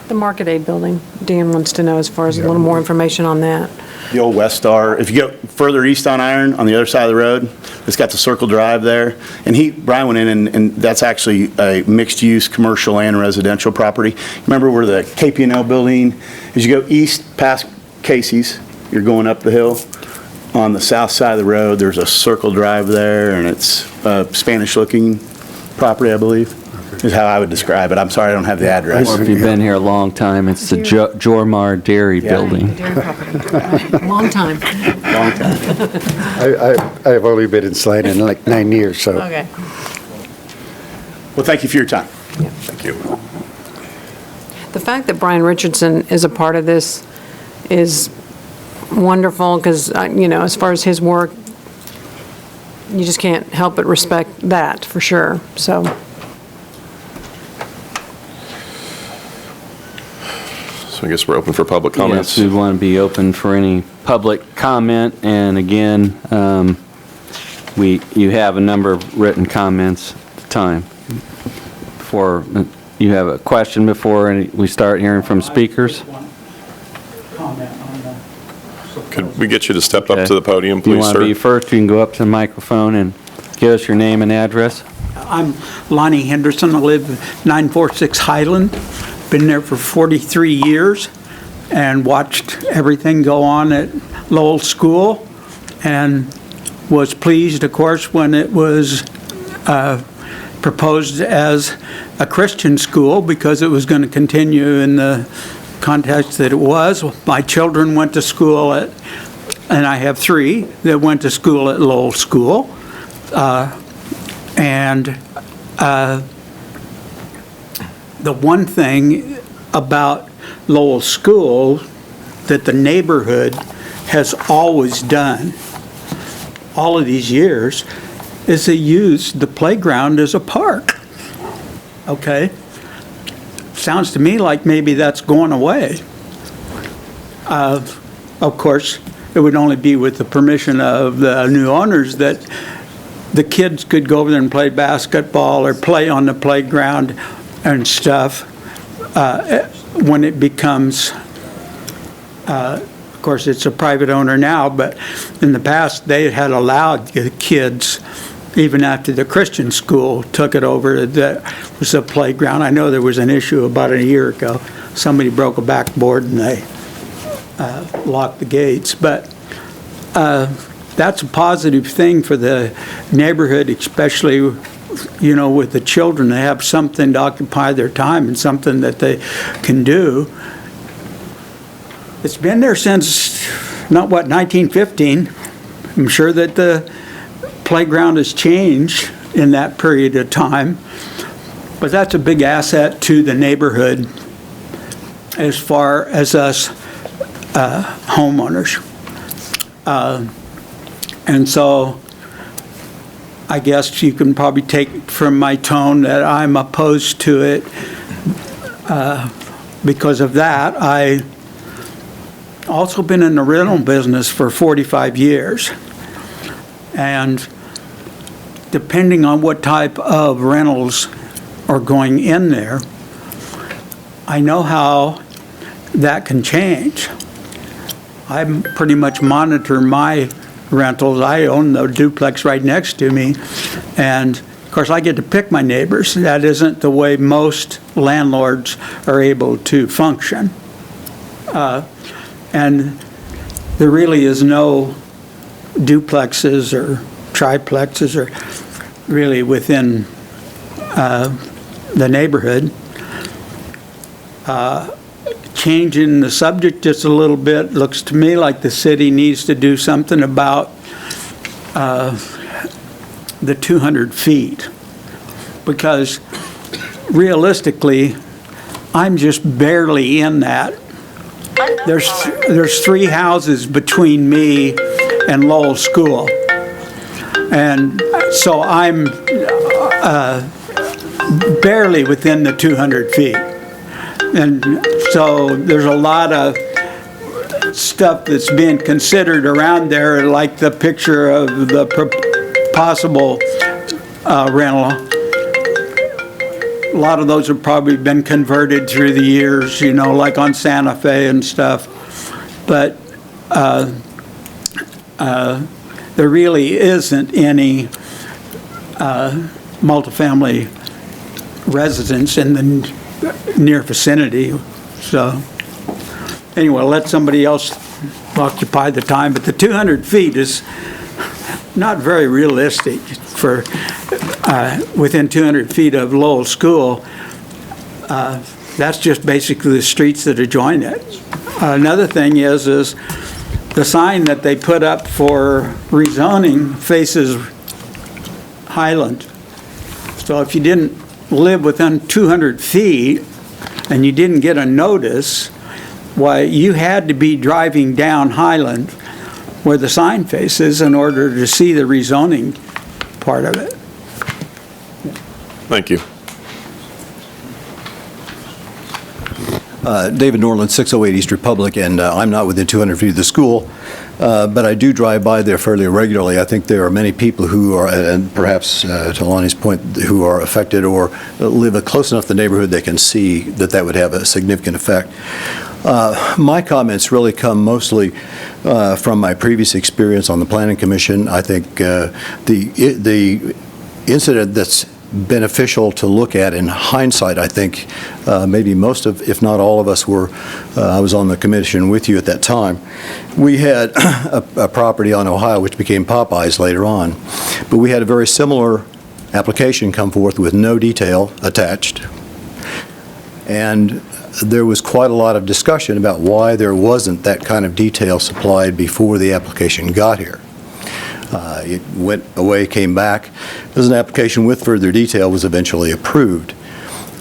The Market Aid building, Dan wants to know as far as a little more information on that. The old West Star, if you go further east on Iron, on the other side of the road, it's got the circle drive there. And Brian went in, and that's actually a mixed-use commercial and residential property. Remember where the KP&L building, as you go east past Casey's, you're going up the hill. On the south side of the road, there's a circle drive there, and it's a Spanish-looking property, I believe, is how I would describe it. I'm sorry, I don't have the address. Or if you've been here a long time, it's the Jormar Dairy Building. Dairy property. Long time. Long time. I've only been in Salina in like 9 years, so. Okay. Well, thank you for your time. Thank you. The fact that Brian Richardson is a part of this is wonderful, because, as far as his work, you just can't help but respect that, for sure, so. So I guess we're open for public comments. Yes, we want to be open for any public comment, and again, you have a number of written comments at the time. You have a question before we start hearing from speakers? Could we get you to step up Okay. to the podium, If you please, want to be sir? first, you can go up to the microphone and give us your name and address. I'm Lonnie Henderson. I live 946 Highland. Been there for 43 years and watched everything go on at Lowell School, and was pleased, of course, when it was proposed as a Christian school, because it was going to continue in the context that it was. My children went to school and I have 3 that went to school at Lowell School. The one thing about Lowell School that the neighborhood has always done all of these years is they use the playground as a park. Okay? Sounds to me like maybe that's going away. Of course, it would only be with the permission of the new owners that the kids could go over there and play basketball or play on the playground and stuff. when it becomes, of course, it's a private owner now, but in the past, they had allowed the kids, even after the Christian school took it over, that was a playground. I know there was an issue about a year ago. Somebody broke a backboard and they locked the gates. But that's a positive thing for the neighborhood, especially, you know, with the children. They have something to occupy their time and something that they can do. It's been there since, 1915. I'm sure that the playground has changed in that period of time. But that's a big asset to the neighborhood as far as us homeowners. And so I guess you can probably take from my tone that I'm opposed to it. Because of that, I also been in the rental business for 45 years. And depending on what type of rentals are going in there, I know how that can change. I pretty much monitor my rentals. I own the duplex right next to me, and of course I get to pick my neighbors. That isn't the way most landlords are able to function. And there really is no duplexes or triplexes or really within the neighborhood. Changing the subject just a little bit, looks to me like the city needs to do something about the 200 feet. Because realistically, I'm just barely in that. There's 3 houses between me and Lowell School. And so I'm barely within the 200 feet. And so there's a lot of stuff that's being considered around there, like the picture of the possible rental. A lot of those have probably been converted through the years, you know, like on Santa Fe and stuff. But there really isn't any multifamily residence in the near vicinity. So anyway, let somebody else occupy the time. But the 200 feet is not very realistic for within 200 feet of Lowell School. That's just basically the streets that adjoin it. Another thing is the sign that they put up for rezoning faces Highland. So if you didn't live within 200 feet and you didn't get a notice, why, you had to be driving down Highland where the sign faces in order to see the rezoning part of it. Thank you. David Norland, 608 East Republic, and I'm not within 200 feet of the school, but I do drive by there fairly regularly. I think there are many people who are, and perhaps to Lonnie's point, who are affected or live close enough to the neighborhood they can see that would have a significant effect. My comments really come mostly from my previous experience on the Planning Commission. I think the incident that's beneficial to look at in hindsight, I think maybe most of, if not all of us were, I was on the commission with you at that time. We had a property on Ohio which became Popeyes later on, but we had a very similar application come forth with no detail attached. And there was quite a lot of discussion about why there wasn't that kind of detail supplied before the application got here. It went away, came back. As an application with further detail was eventually approved.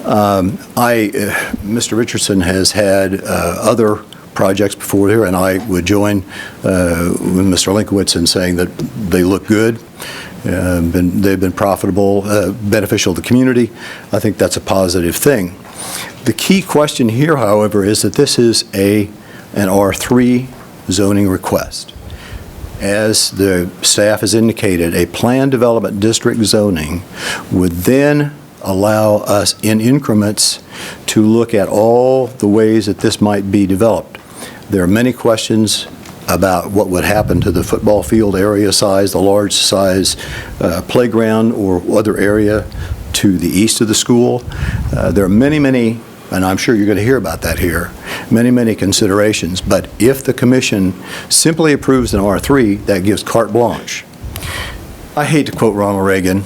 Mr. Richardson has had other projects before here, and I would join with Mr. Linkowitz in saying that they look good. They've been profitable, beneficial to the community. I think that's a positive thing. The key question here, however, is that this is an R3 zoning request. As the staff has indicated, a planned development district zoning would then allow us in increments to look at all the ways that this might be developed. There are many questions about what would happen to the football field area size, the large size playground or other area to the east of the school. There are many, and I'm sure you're going to hear about that here, many considerations. But if the commission simply approves an R3, that gives carte blanche. I hate to quote Ronald Reagan,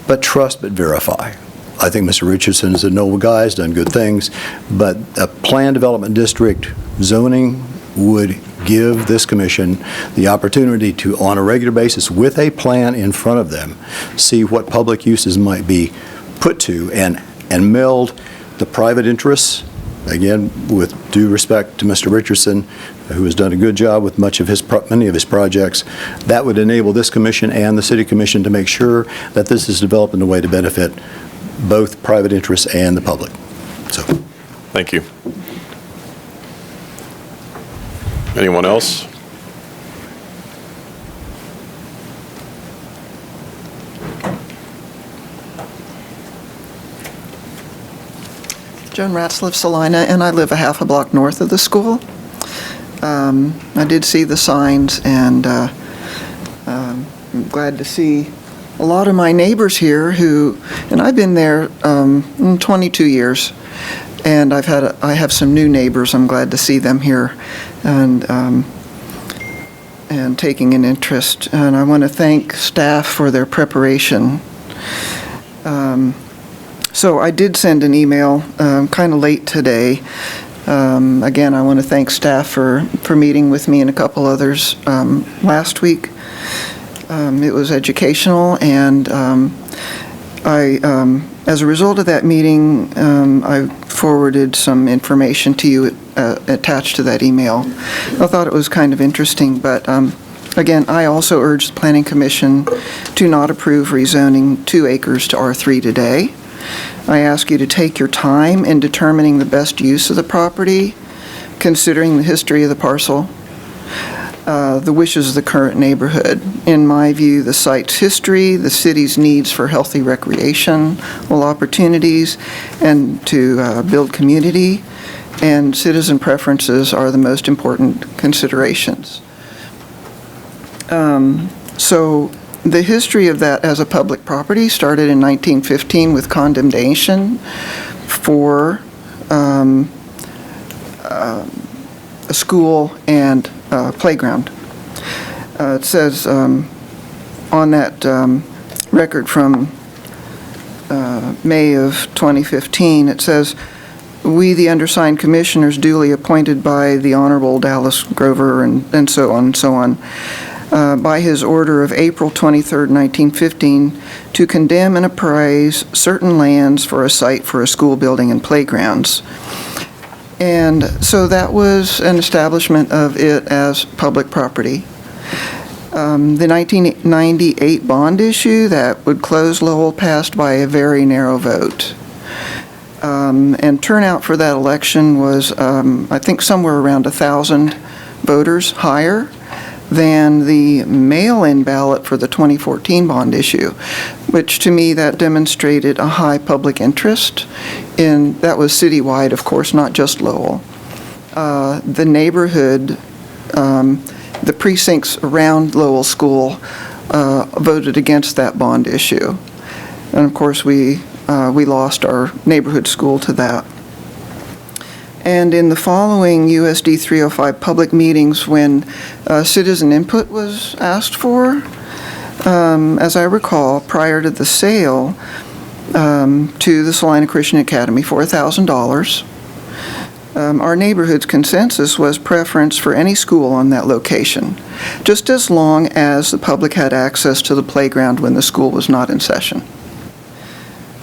but trust but verify. I think Mr. Richardson is a noble guy, has done good things, but a planned development district zoning would give this commission the opportunity to, on a regular basis, with a plan in front of them, see what public uses might be put to and meld the private interests, again, with due respect to Mr. Richardson, who has done a good job with many of his projects. That would enable this commission and the city commission to make sure that this is developed in a way to benefit both private interests and the public. So, Thank you. Anyone else? Joan Ratzliff, Salina, and I live a half a block north of the school. I did see the signs, and I'm glad to see a lot of my neighbors here and I've been there 22 years, and I have some new neighbors. I'm glad to see them here and taking an interest. And I want to thank staff for their preparation. So I did send an email kind of late today. Again, I want to thank staff for meeting with me and a couple others last week. It was educational, and as a result of that meeting, I forwarded some information to you attached to that email. I thought it was kind of interesting, but again, I also urge the Planning Commission to not approve rezoning 2 acres to R3 today. I ask you to take your time in determining the best use of the property, considering the history of the parcel, the wishes of the current neighborhood. In my view, the site's history, the city's needs for healthy recreational opportunities, and to build community, and citizen preferences are the most important considerations. So the history of that as a public property started in 1915 with condemnation for a school and playground. It says on that record from May of 2015, it says, "We, the undersigned commissioners duly appointed by the Honorable Dallas Grover," and so on and so on, by his order of April 23rd, 1915, to condemn and appraise certain lands for a site for a school building and playgrounds. And so that was an establishment of it as public property. The 1998 bond issue that would close Lowell passed by a very narrow vote. And turnout for that election was, I think, somewhere around 1,000 voters higher than the mail-in ballot for the 2014 bond issue, which to me that demonstrated a high public interest in, that was citywide, of course, not just Lowell. The neighborhood, the precincts around Lowell School voted against that bond issue. And of course, we lost our neighborhood school to that. And in the following USD 305 public meetings, when citizen input was asked for, as I recall, prior to the sale to the Salina Christian Academy for $1,000, our neighborhood's consensus was preference for any school on that location, just as long as the public had access to the playground when the school was not in session.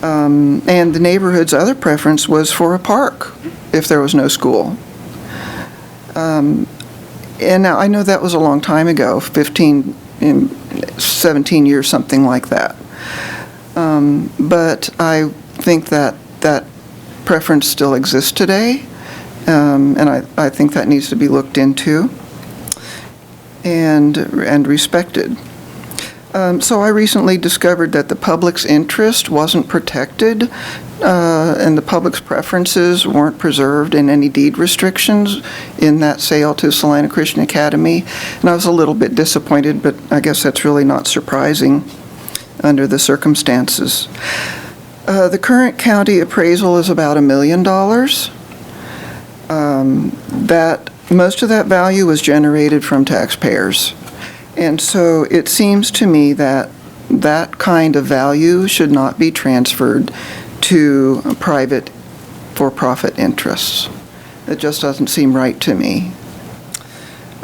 And the neighborhood's other preference was for a park if there was no school. And now I know that was a long time ago, 17 years, something like that. But I think that that preference still exists today, and I think that needs to be looked into and respected. So I recently discovered that the public's interest wasn't protected, and the public's preferences weren't preserved in any deed restrictions in that sale to Salina Christian Academy. And I was a little bit disappointed, but I guess that's really not surprising under the circumstances. The current county appraisal is about $1 million. Most of that value was generated from taxpayers. And so it seems to me that that kind of value should not be transferred to private for-profit interests. It just doesn't seem right to me.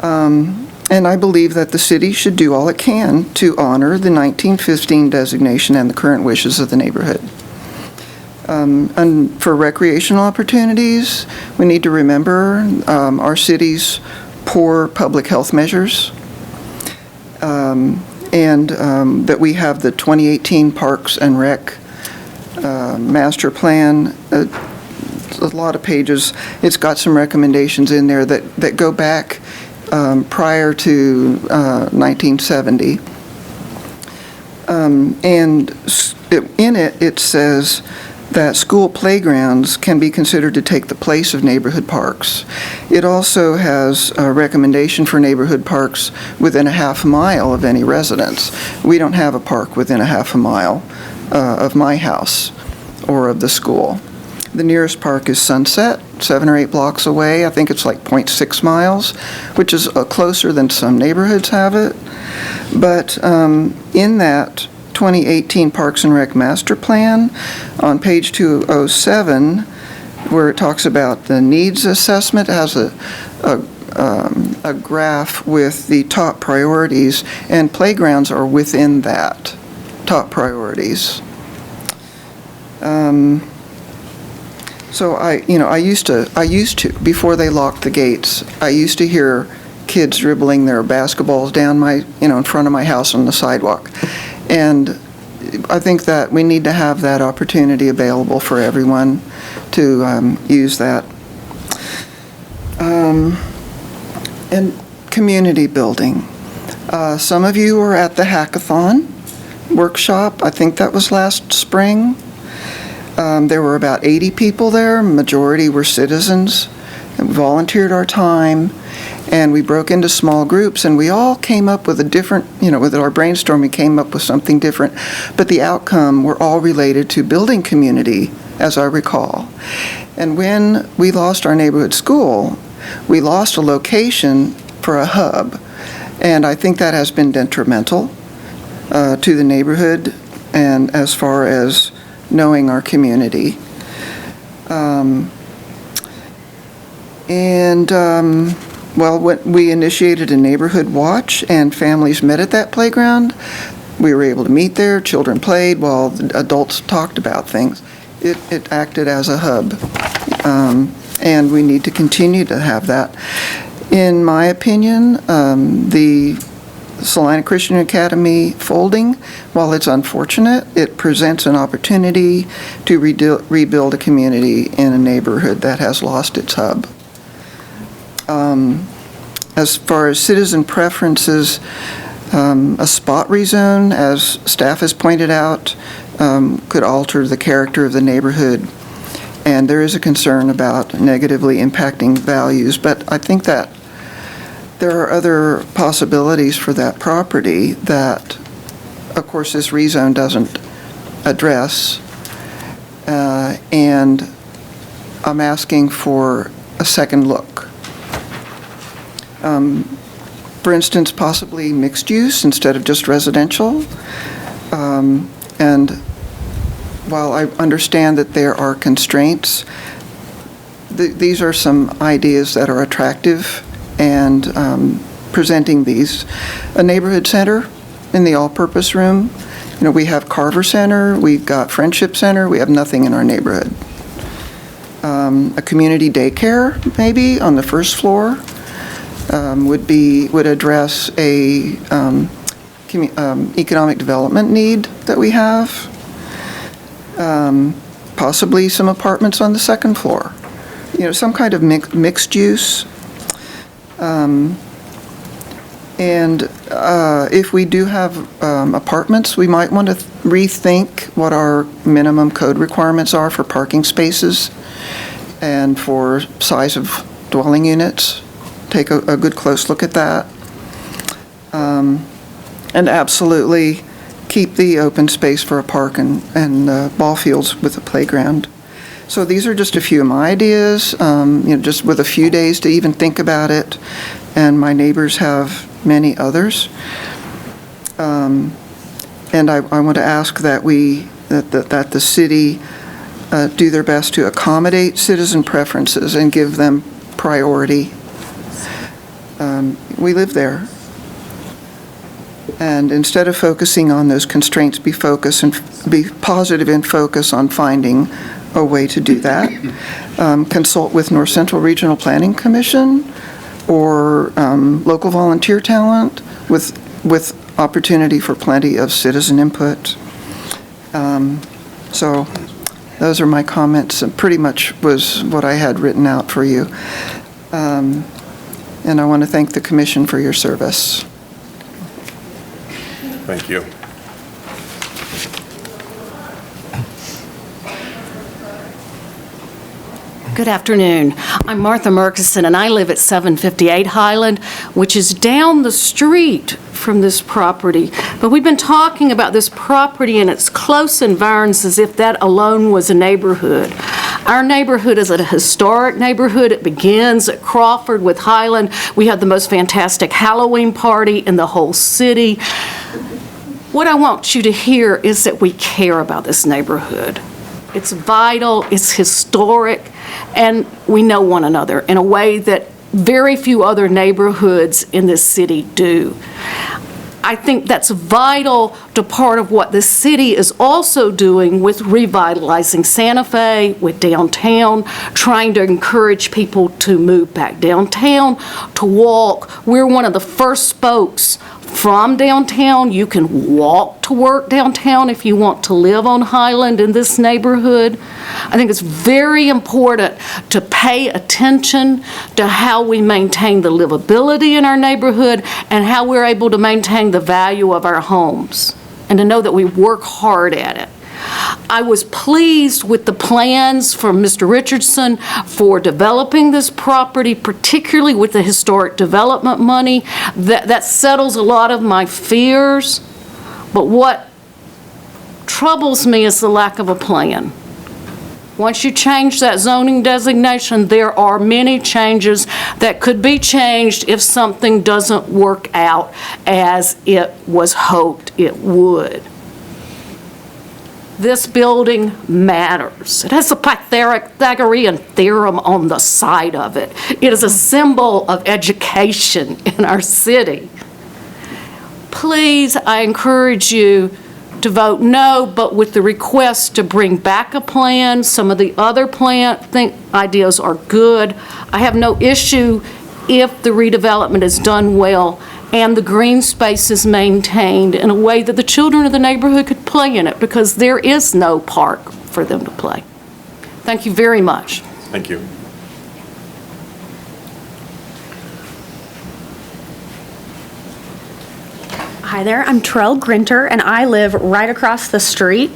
And I believe that the city should do all it can to honor the 1915 designation and the current wishes of the neighborhood. And for recreational opportunities, we need to remember our city's poor public health measures. And that we have the 2018 Parks and Rec Master Plan, a lot of pages. It's got some recommendations in there that go back prior to 1970. And in it, it says that school playgrounds can be considered to take the place of neighborhood parks. It also has a recommendation for neighborhood parks within a half mile of any residence. We don't have a park within a half a mile of my house or of the school. The nearest park is Sunset, 7 or 8 blocks away. I think it's like 0.6 miles, which is closer than some neighborhoods have it. But in that 2018 Parks and Rec Master Plan, on page 207, where it talks about the needs assessment, it has a graph with the top priorities, and playgrounds are within that top priorities. So I used to, before they locked the gates, I used to hear kids dribbling their basketballs down in front of my house on the sidewalk. And I think that we need to have that opportunity available for everyone to use that. And community building. Some of you were at the hackathon workshop. I think that was last spring. There were about 80 people there. Majority were citizens. And volunteered our time. And we broke into small groups, and we all came up with a different, with our brainstorming, came up with something different. But the outcome were all related to building community, as I recall. And when we lost our neighborhood school, we lost a location for a hub. And I think that has been detrimental to the neighborhood and as far as knowing our community. Well, we initiated a neighborhood watch, and families met at that playground. We were able to meet there. Children played while the adults talked about things. It acted as a hub, and we need to continue to have that. In my opinion, the Salina Christian Academy folding, while it's unfortunate, it presents an opportunity to rebuild a community in a neighborhood that has lost its hub. As far as citizen preferences, a spot rezone, as staff has pointed out, could alter the character of the neighborhood. And there is a concern about negatively impacting values, but I think that there are other possibilities for that property that, of course, this rezone doesn't address. And I'm asking for a second look. For instance, possibly mixed use instead of just residential. And while I understand that there are constraints, these are some ideas that are attractive, and presenting these. A neighborhood center in the all-purpose room. We have Carver Center, we've got Friendship Center, we have nothing in our neighborhood. A community daycare, maybe, on the first floor. Would address a economic development need that we have. Possibly some apartments on the second floor. Some kind of mixed use. And if we do have apartments, we might want to rethink what our minimum code requirements are for parking spaces and for size of dwelling units. Take a good close look at that. And absolutely keep the open space for a park and ball fields with a playground. So these are just a few of my ideas, just with a few days to even think about it. And my neighbors have many others. And I want to ask that that the city do their best to accommodate citizen preferences and give them priority. We live there. And instead of focusing on those constraints, be positive and focus on finding a way to do that. Consult with North Central Regional Planning Commission or local volunteer talent with opportunity for plenty of citizen input. So those are my comments, and pretty much was what I had written out for you. And I want to thank the commission for your service. Thank you. Good afternoon. I'm Martha Murkison, and I live at 758 Highland, which is down the street from this property. But we've been talking about this property and its close environs as if that alone was a neighborhood. Our neighborhood is a historic neighborhood. It begins at Crawford with Highland. We have the most fantastic Halloween party in the whole city. What I want you to hear is that we care about this neighborhood. It's vital, it's historic, and we know one another in a way that very few other neighborhoods in this city do. I think that's vital to part of what the city is also doing with revitalizing Santa Fe, with downtown, trying to encourage people to move back downtown, to walk. We're one of the first spokes from downtown. You can walk to work downtown if you want to live on Highland in this neighborhood. I think it's very important to pay attention to how we maintain the livability in our neighborhood and how we're able to maintain the value of our homes, and to know that we work hard at it. I was pleased with the plans from Mr. Richardson for developing this property, particularly with the historic development money. That settles a lot of my fears, but what troubles me is the lack of a plan. Once you change that zoning designation, there are many changes that could be changed if something doesn't work out as it was hoped it would. This building matters. It has the Pythagorean theorem on the side of it. It is a symbol of education in our city. Please, I encourage you to vote no, but with the request to bring back a plan. Some of the other ideas are good. I have no issue if the redevelopment is done well and the green space is maintained in a way that the children of the neighborhood could play in it, because there is no park for them to play. Thank you very much. Thank you. Hi there, I'm Trell Grinter, and I live right across the street.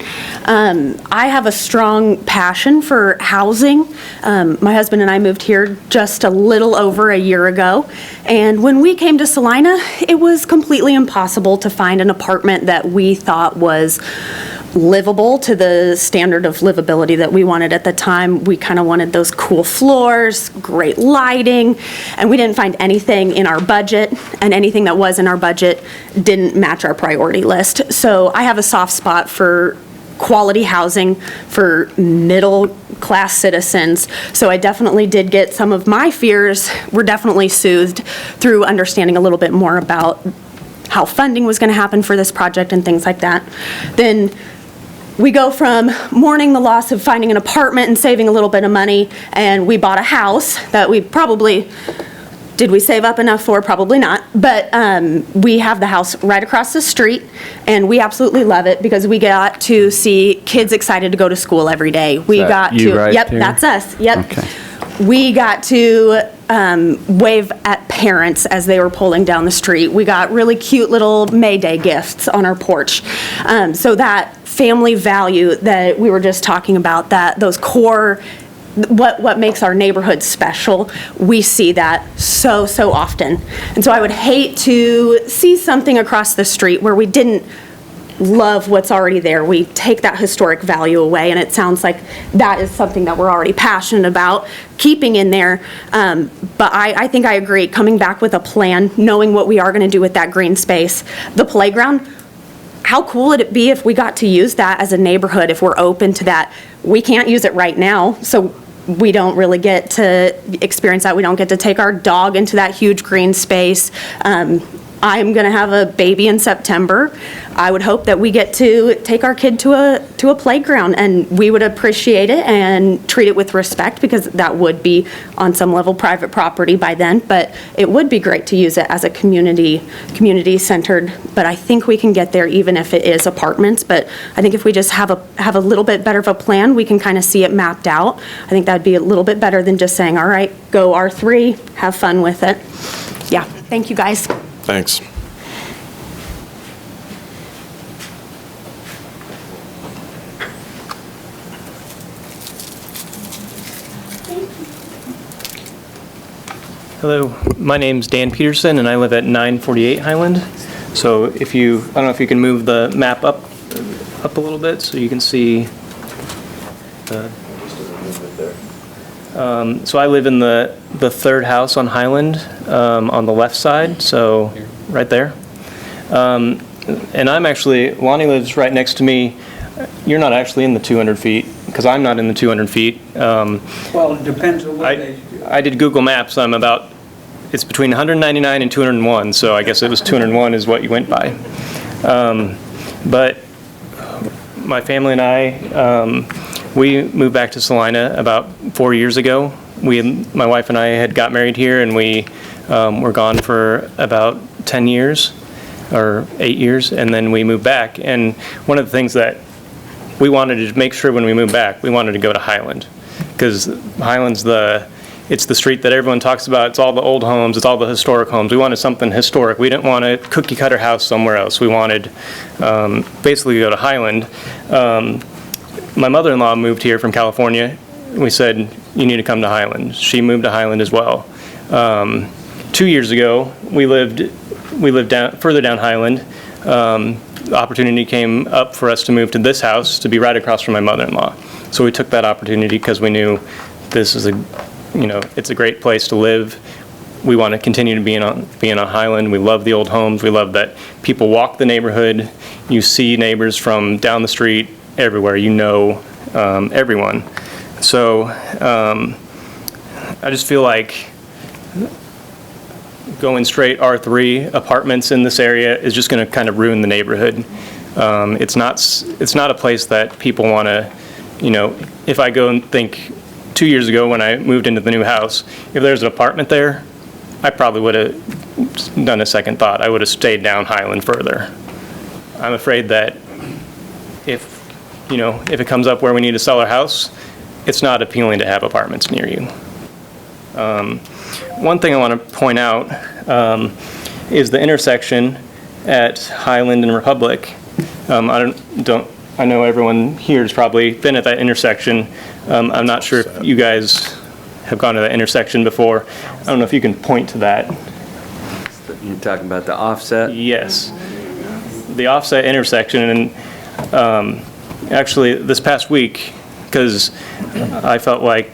I have a strong passion for housing. My husband and I moved here just a little over a year ago, and when we came to Salina, it was completely impossible to find an apartment that we thought was livable to the standard of livability that we wanted at the time. We kind of wanted those cool floors, great lighting, and we didn't find anything in our budget, and anything that was in our budget didn't match our priority list. So I have a soft spot for quality housing for middle-class citizens. So I definitely did get some of my fears were definitely soothed through understanding a little bit more about how funding was going to happen for this project and things like that. Then we go from mourning the loss of finding an apartment and saving a little bit of money, and we bought a house that we probably, did we save up enough for? Probably not. But we have the house right across the street, and we absolutely love it because we got to see kids excited to go to school every day. We got to, right yep, there? that's us. Yep. Okay. We got to wave at parents as they were pulling down the street. We got really cute little May Day gifts on our porch. So that family value that we were just talking about, that those core, what makes our neighborhood special, we see that so often. And so I would hate to see something across the street where we didn't love what's already there. We take that historic value away, and it sounds like that is something that we're already passionate about keeping in there. But I think I agree, coming back with a plan, knowing what we are going to do with that green space. The playground, how cool would it be if we got to use that as a neighborhood, if we're open to that? We can't use it right now, so we don't really get to experience that. We don't get to take our dog into that huge green space. I'm going to have a baby in September. I would hope that we get to take our kid to a playground, and we would appreciate it and treat it with respect, because that would be on some level private property by then, but it would be great to use it as a community centered. But I think we can get there even if it is apartments. But I think if we just have a little bit better of a plan, we can kind of see it mapped out. I think that'd be a little bit better than just saying, all right, go R3, have fun with it. Yeah, thank you guys. Thanks. Hello, my name's Dan Peterson, and I live at 948 Highland. So I don't know if you can move the map up a little bit so you can see. So I live in the third house on Highland, on the left side, so right there. And I'm actually, Lonnie lives right next to me. You're not actually in the 200 feet, because I'm not in the 200 feet. Well, it depends on what they do. I did Google Maps. It's between 199 and 201, so I guess it was 201 is what you went by. But my family and I, we moved back to Salina about 4 years ago. My wife and I had got married here, and we were gone for about 10 years or 8 years, and then we moved back. And one of the things that we wanted to make sure when we moved back, we wanted to go to Highland, because Highland's it's the street that everyone talks about. It's all the old homes. It's all the historic homes. We wanted something historic. We didn't want a cookie cutter house somewhere else. We wanted basically to go to Highland. My mother-in-law moved here from California. We said, you need to come to Highland. She moved to Highland as well. 2 years ago, we lived further down Highland. The opportunity came up for us to move to this house to be right across from my mother-in-law. So we took that opportunity because we knew this is it's a great place to live. We want to continue to be in on Highland. We love the old homes. We love that people walk the neighborhood. You see neighbors from down the street everywhere. Everyone. So I just feel like going straight R3 apartments in this area is just going to kind of ruin the neighborhood. It's not a place that people want to, if I go and think 2 years ago when I moved into the new house, if there's an apartment there, I probably would have done a second thought. I would have stayed down Highland further. I'm afraid that if it comes up where we need to sell our house, it's not appealing to have apartments near you. One thing I want to point out is the intersection at Highland and Republic. I know everyone here has probably been at that intersection. I'm not sure if you guys have gone to that intersection before. I don't know if you can point to that. You're talking about the offset? Yes. The offset intersection, and actually this past week, because I felt like,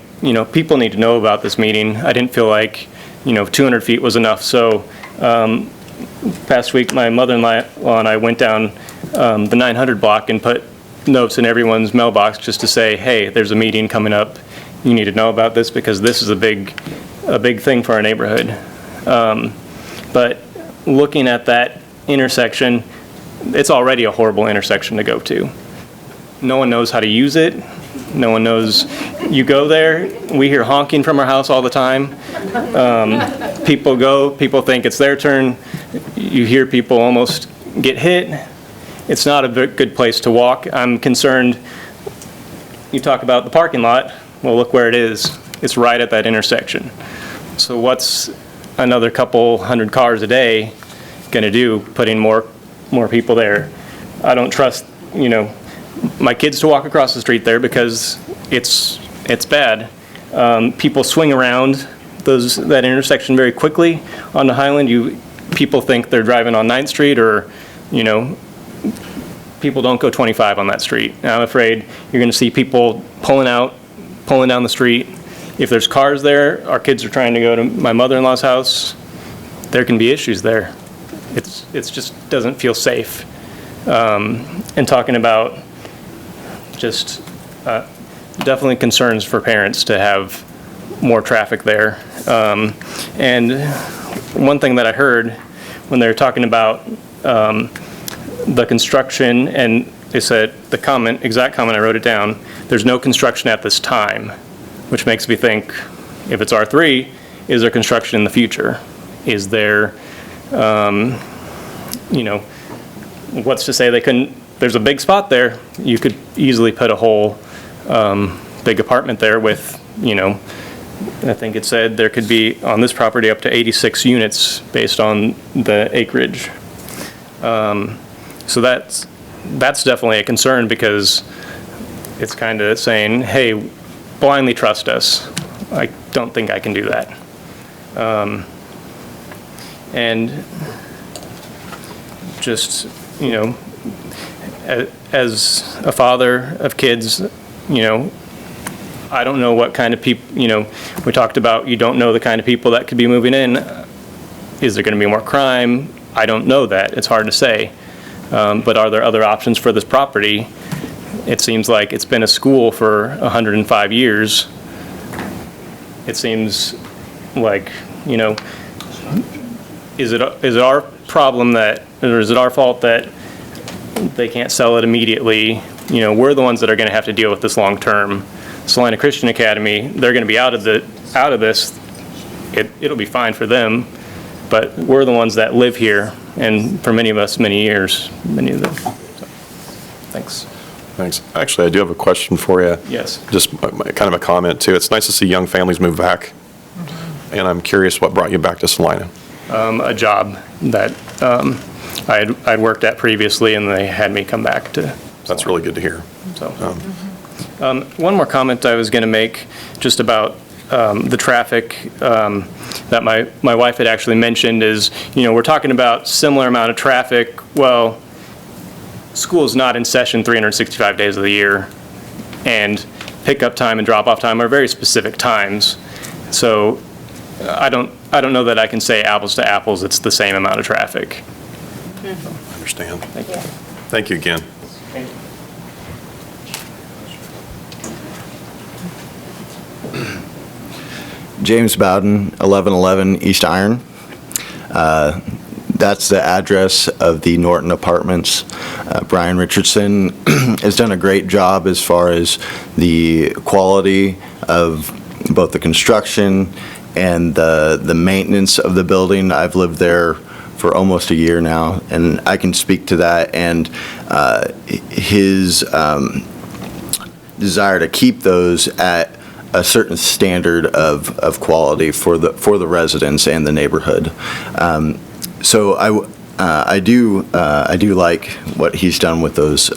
people need to know about this meeting. I didn't feel like, 200 feet was enough. So past week, my mother-in-law and I went down the 900 block and put notes in everyone's mailbox just to say, hey, there's a meeting coming up. You need to know about this because this is a big thing for our neighborhood. But looking at that intersection, it's already a horrible intersection to go to. No one knows how to use it. No one knows. You go there, we hear honking from our house all the time. People think it's their turn. You hear people almost get hit. It's not a very good place to walk. I'm concerned. You talk about the parking lot. Well, look where it is. It's right at that intersection. So what's another couple hundred cars a day going to do, putting more people there? I don't trust, my kids to walk across the street there because it's bad. People swing around that intersection very quickly on the Highland. People think they're driving on 9th Street, or, people don't go 25 on that street. And I'm afraid you're going to see people pulling down the street. If there's cars there, our kids are trying to go to my mother-in-law's house, there can be issues there. It's just doesn't feel safe. And talking about just definitely concerns for parents to have more traffic there. And one thing that I heard when they were talking about the construction, and they said the exact comment, I wrote it down, there's no construction at this time, which makes me think, if it's R3, is there construction in the future? Is there, what's to say they couldn't, there's a big spot there, you could easily put a whole big apartment there with, I think it said there could be on this property up to 86 units based on the acreage. So that's definitely a concern, because it's kind of saying, hey, blindly trust us. I don't think I can do that. And just, as a father of kids, I don't know what kind of people, we talked about, you don't know the kind of people that could be moving in. Is there going to be more crime? I don't know that. It's hard to say. But are there other options for this property? It seems like it's been a school for 105 years. It seems like, is it our problem that, or is it our fault that they can't sell it immediately? We're the ones that are going to have to deal with this long term. Salina Christian Academy, they're going to be out of this. It'll be fine for them, but we're the ones that live here, and for many of us, many years, many of them. So, thanks. Thanks. Actually, I do have a question for you. Yes. Just kind of a comment, too. It's nice to see young families move back, and I'm curious what brought you back to Salina. A job that I'd worked at previously, and they had me come back to. That's really good to hear. So, one more comment I was going to make, just about the traffic that my wife had actually mentioned is, we're talking about similar amount of traffic. Well, school is not in session 365 days of the year, and pickup time and drop-off time are very specific times. So I don't know that I can say apples to apples it's the same amount of traffic. I understand. Thank you. Thank you again. Thank you. James Bowden, 1111 East Iron. That's the address of the Norton Apartments. Brian Richardson has done a great job as far as the quality of both the construction and the maintenance of the building. I've lived there for almost a year now, and I can speak to that, and his desire to keep those at a certain standard of quality for the residents and the neighborhood. So I do like what he's done with those.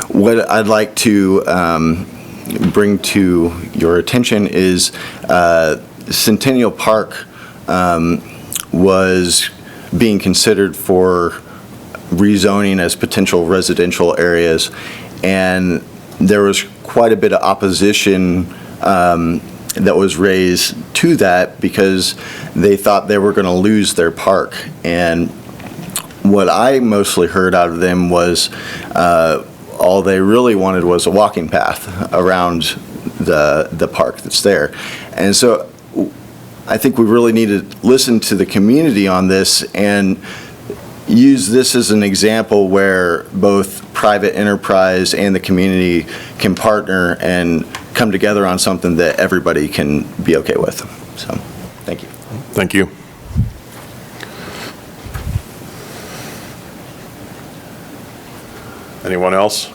What I'd like to bring to your attention is Centennial Park was being considered for rezoning as potential residential areas, and there was quite a bit of opposition that was raised to that because they thought they were going to lose their park. And what I mostly heard out of them was all they really wanted was a walking path around the park that's there. And so I think we really need to listen to the community on this and use this as an example where both private enterprise and the community can partner and come together on something that everybody can be okay with. So, thank you. Thank you. Anyone else?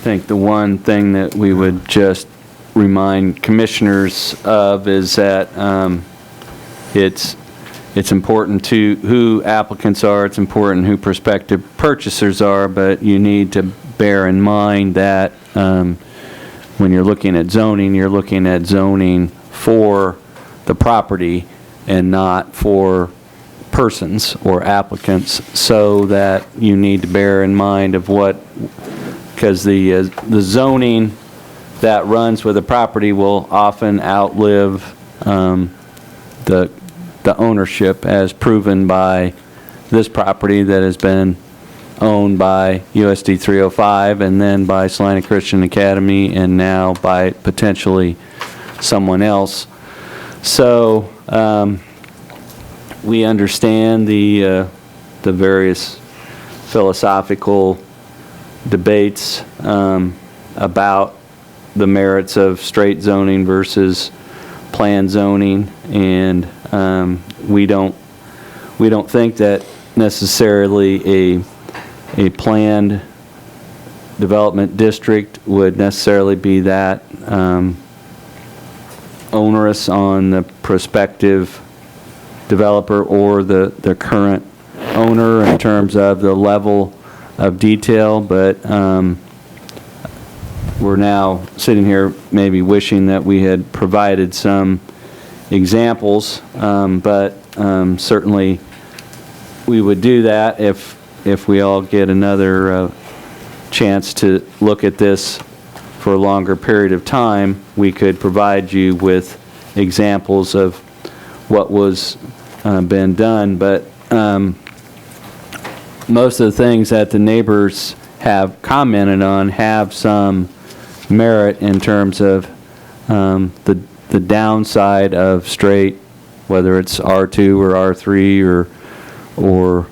think the one thing that we would just remind commissioners of is that it's important to who applicants are, it's important who prospective purchasers are, but you need to bear in mind that when you're looking at zoning for the property and not for persons or applicants, so that you need to bear in mind of what, because the zoning that runs with a property will often outlive the ownership, as proven by this property that has been owned by USD 305 and then by Salina Christian Academy and now by potentially someone else. So we understand the various philosophical debates about the merits of straight zoning versus planned zoning, and we don't think that necessarily a planned development district would necessarily be that onerous on the prospective developer or the current owner in terms of the level of detail, but we're now sitting here maybe wishing that we had provided some examples, but certainly we would do that if we all get another chance to look at this for a longer period of time. We could provide you with examples of what was been done, but most of the things that the neighbors have commented on have some merit in terms of the downside of straight, whether it's R2 or R3 or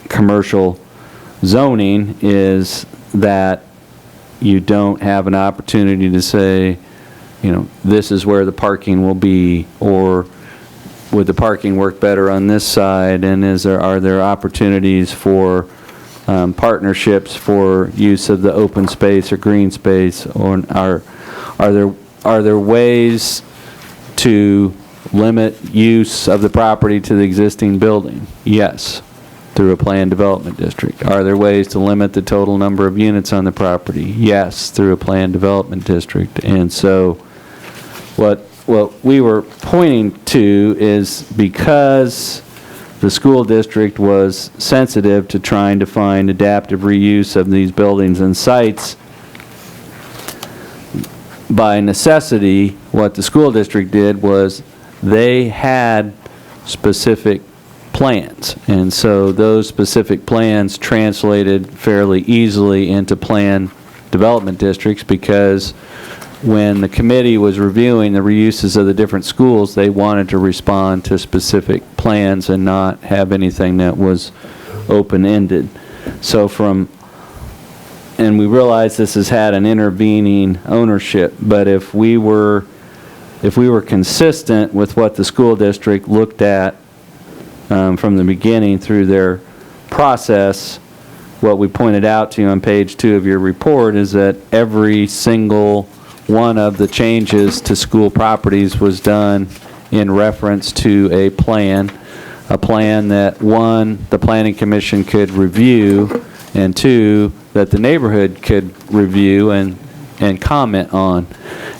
commercial zoning, is that you don't have an opportunity to say, you know, this is where the parking will be, or would the parking work better on this side, and are there opportunities for partnerships for use of the open space or green space, or are there ways to limit use of the property to the existing building? Yes, through a planned development district. Are there ways to limit the total number of units on the property? Yes, through a planned development district. And so what we were pointing to is, because the school district was sensitive to trying to find adaptive reuse of these buildings and sites, by necessity, what the school district did was they had specific plans. And so those specific plans translated fairly easily into planned development districts, because when the committee was reviewing the reuses of the different schools, they wanted to respond to specific plans and not have anything that was open-ended. So and we realize this has had an intervening ownership, but if we were consistent with what the school district looked at from the beginning through their process, what we pointed out to you on page 2 of your report is that every single one of the changes to school properties was done in reference to a plan that, 1, the planning commission could review, and 2, that the neighborhood could review and comment on.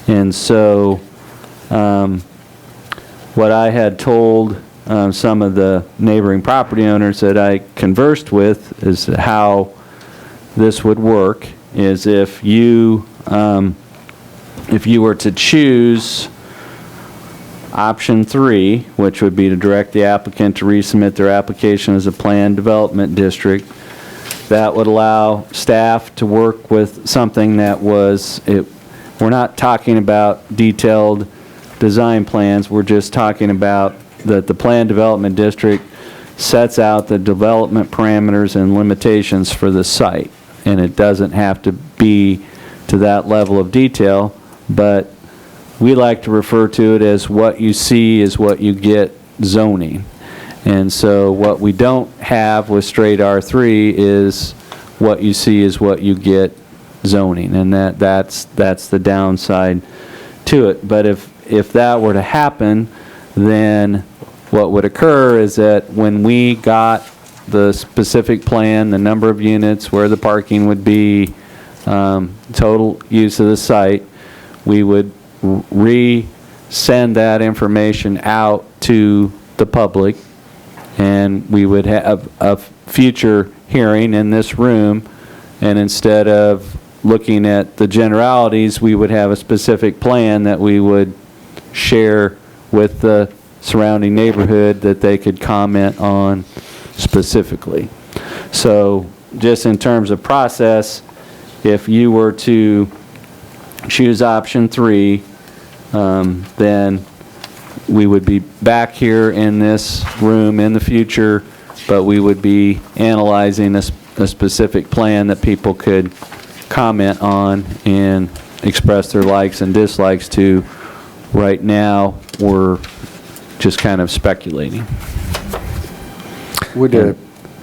And so what I had told some of the neighboring property owners that I conversed with is how this would work is if you were to choose option 3, which would be to direct the applicant to resubmit their application as a planned development district, that would allow staff to work with something that we're not talking about detailed design plans, we're just talking about that the planned development district sets out the development parameters and limitations for the site. And it doesn't have to be to that level of detail, but we like to refer to it as what you see is what you get zoning. And so what we don't have with straight R3 is what you see is what you get zoning, and that's the downside to it. But if that were to happen, then what would occur is that when we got the specific plan, the number of units, where the parking would be, total use of the site, we would resend that information out to the public, and we would have a future hearing in this room, and instead of looking at the generalities, we would have a specific plan that we would share with the surrounding neighborhood that they could comment on specifically. So just in terms of process, if you were to choose option 3, then we would be back here in this room in the future, but we would be analyzing a specific plan that people could comment on and express their likes and dislikes to. Right now, we're just kind of speculating. Would a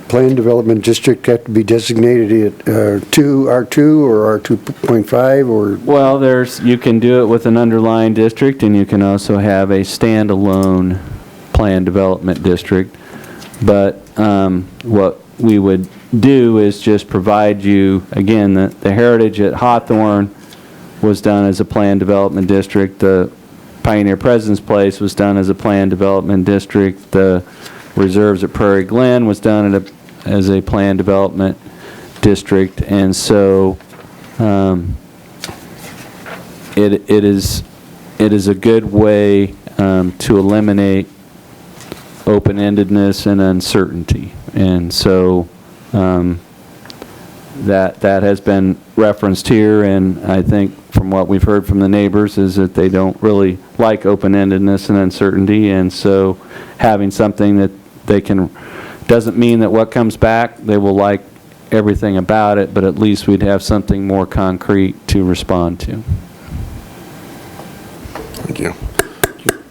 planned development district have to be designated at R2 or R2.5 or? Well, you can do it with an underlying district, and you can also have a standalone planned development district. But what we would do is just provide you, again, the Heritage at Hawthorne was done as a planned development district. The Pioneer President's Place was done as a planned development district. The Reserves at Prairie Glen was done as a planned development district. And so it is a good way to eliminate open-endedness and uncertainty. And so that has been referenced here, and I think from what we've heard from the neighbors is that they don't really like open-endedness and uncertainty, and so having something that they can, doesn't mean that what comes back they will like everything about it, but at least we'd have something more concrete to respond to. Thank you.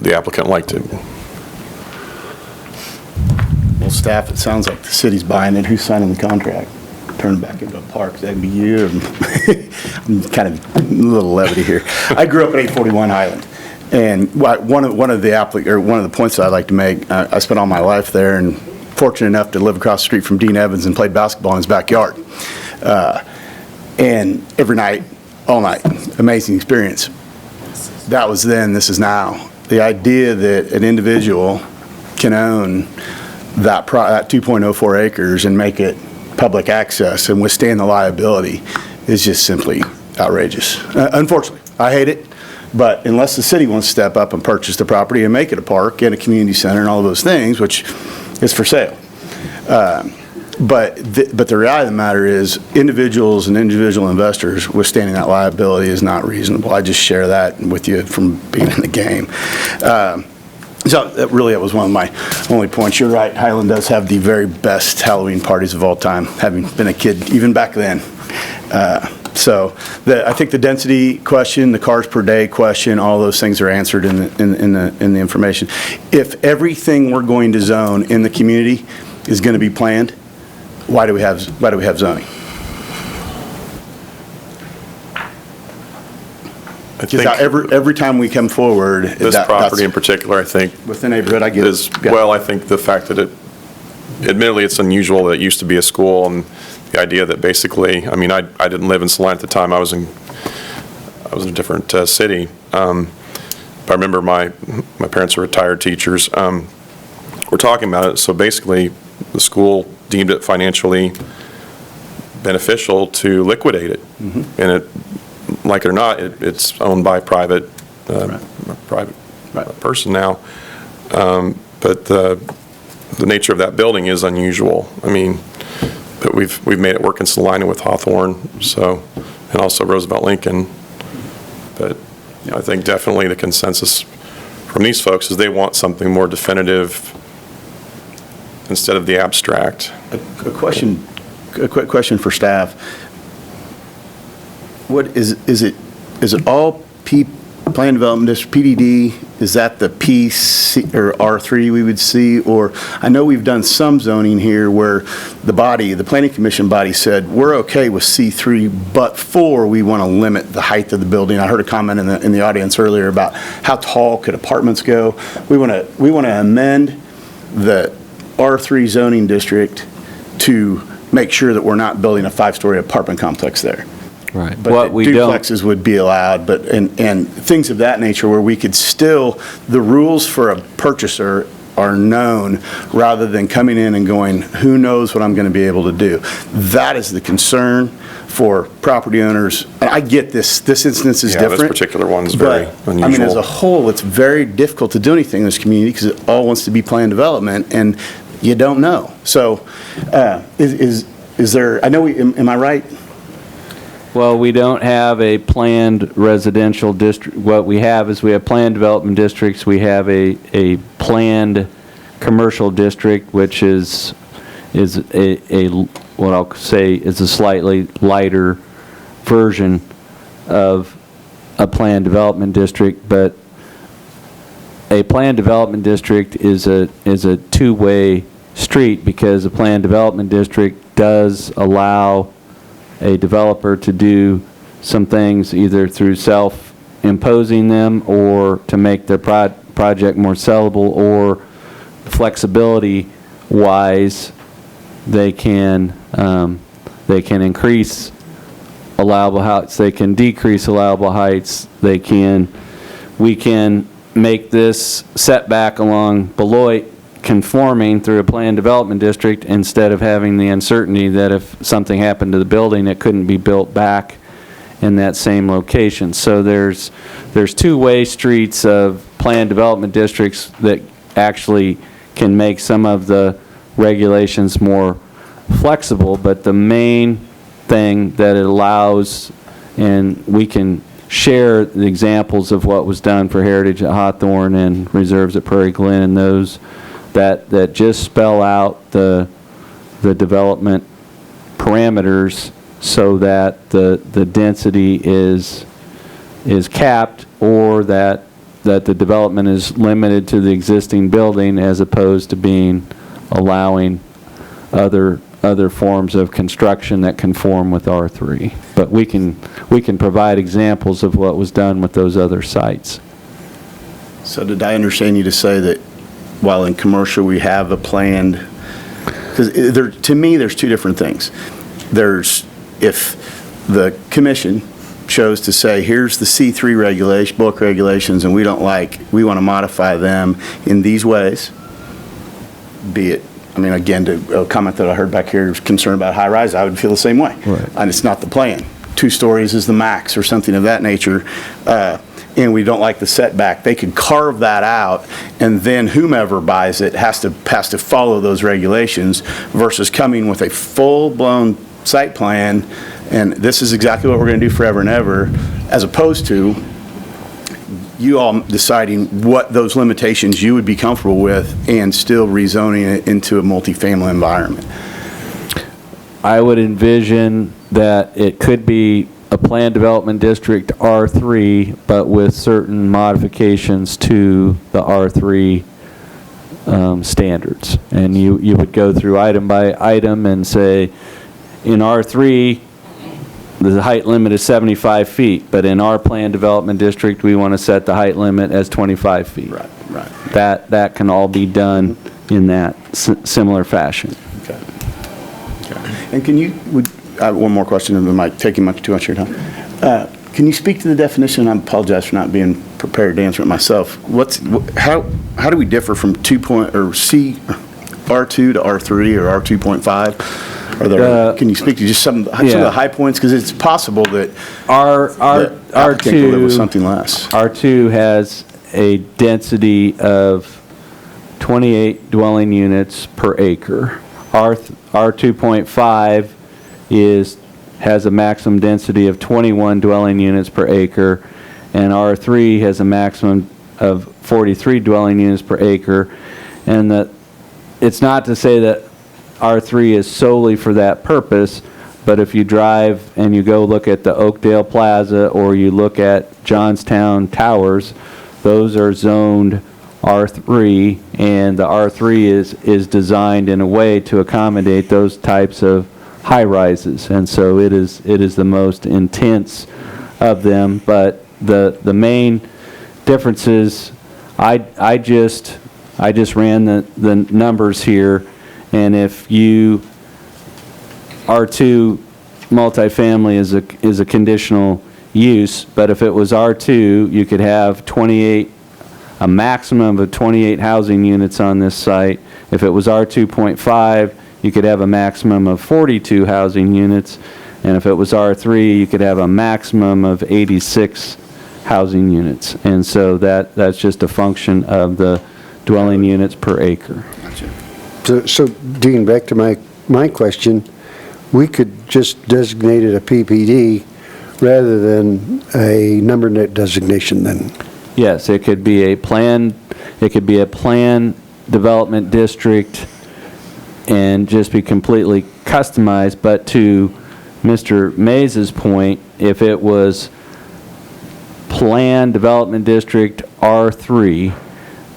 The applicant like to. Well, staff, it sounds like the city's buying it. Who's signing the contract? Turn it back into a park. That'd be you. I'm kind of a little levity here. I grew up at 841 Highland, and one of the points that I'd like to make, I spent all my life there, and fortunate enough to live across the street from Dean Evans and played basketball in his backyard. And every night, all night, amazing experience. That was then, this is now. The idea that an individual can own that 2.04 acres and make it public access and withstand the liability is just simply outrageous. Unfortunately, I hate it, but unless the city wants to step up and purchase the property and make it a park and a community center and all of those things, which is for sale. But the reality of the matter is individuals and individual investors withstanding that liability is not reasonable. I just share that with you from being in the game. So that was one of my only points. You're right, Highland does have the very best Halloween parties of all time, having been a kid even back then. So I think the density question, the cars per day question, all those things are answered in the information. If everything we're going to zone in the community is going to be planned, why do we have zoning? Because every time we come forward, This property in particular, I think. With the neighborhood, I get it. Well, I think the fact that admittedly, it's unusual that it used to be a school, and the idea that basically, I mean, I didn't live in Salina at the time. I was in a different city. But I remember my parents are retired teachers. We're talking about it. So basically, the school deemed it financially beneficial to liquidate it, and it. Like it or not, it's owned by a private person now. But the nature of that building is unusual. I mean, but we've made it work in Salina with Hawthorne, and also Roosevelt Lincoln. But I think definitely the consensus from these folks is they want something more definitive instead of the abstract. A quick question for staff. What is it all Plan Development District, PDD, is that the PC or R3 we would see? Or I know we've done some zoning here where the Planning Commission body said, we're okay with C3, but we want to limit the height of the building. I heard a comment in the audience earlier about how tall could apartments go. We want to amend the R3 zoning district to make sure that we're not building a 5-story apartment complex there. Right. But What we don't, duplexes would be allowed, and things of that nature where we could still, the rules for a purchaser are known rather than coming in and going, who knows what I'm going to be able to do. That is the concern for property owners. And I get this instance is different. This particular one's very unusual. I mean, as a whole, it's very difficult to do anything in this community because it all wants to be planned development, and you don't know. So is there, I know, am I right? well, we don't have a planned residential district. What we have is we have planned development districts. We have a planned commercial district, which is what I'll say is a slightly lighter version of a planned development district. But a planned development district is a two-way street, because a planned development district does allow a developer to do some things either through self-imposing them or to make their project more sellable, or flexibility-wise, they can increase allowable heights, they can decrease allowable heights, we can make this setback along Beloit conforming through a planned development district, instead of having the uncertainty that if something happened to the building, it couldn't be built back in that same location. So there's two-way streets of planned development districts that actually can make some of the regulations more flexible, but the main thing that it allows, and we can share the examples of what was done for Heritage at Hawthorne and Reserves at Prairie Glen, and those that just spell out the development parameters so that the density is capped, or that the development is limited to the existing building, as opposed to allowing other forms of construction that conform with R3. But we can provide examples of what was done with those other sites. So did I understand you to say that while in commercial we have a planned, because to me there's two different things. There's, if the commission chose to say, here's the C3 bulk regulations, and we want to modify them in these ways, be it, I mean, again, to a comment that I heard back here, concern about high rise, I would feel the same way. Right. And it's not the plan. 2 stories is the max or something of that nature. And we don't like the setback. They could carve that out, and then whomever buys it has to follow those regulations, versus coming with a full-blown site plan, and this is exactly what we're going to do forever and ever, as opposed to you all deciding what those limitations you would be comfortable with and still rezoning it into a multifamily environment. I would envision that it could be a planned development district R3, but with certain modifications to the R3 standards. And you would go through item by item and say, in R3, the height limit is 75 feet, but in our planned development district, we want to set the height limit as 25 feet. Right. That can all be done in that similar fashion. Okay. And can you, one more question, and I might take too much of your time. Can you speak to the definition? I apologize for not being prepared to answer it myself. How do we differ from R2 to R3 or R2.5? Can you speak to just some of the high points? Because it's possible that R2 can live with something less. R2 has a density of 28 dwelling units per acre. R2.5 has a maximum density of 21 dwelling units per acre, and R3 has a maximum of 43 dwelling units per acre. And it's not to say that R3 is solely for that purpose, But if you drive and you go look at the Oakdale Plaza or you look at Johnstown Towers, those are zoned R3, and the R3 is designed in a way to accommodate those types of high-rises. And so it is the most intense of them. But the main difference is I just ran the numbers here, and if you R2 multifamily is a conditional use, but if it was R2, you could have a maximum of 28 housing units on this site. If it was R2.5, you could have a maximum of 42 housing units, and if it was R3, you could have a maximum of 86 housing units. And so that's just a function of the dwelling units per acre. So Dean, back to my question, we could just designate it a PPD rather than a number net designation then? Yes, it could be a plan development district and just be completely customized. But to Mr. Mays's point, if it was plan development district R3,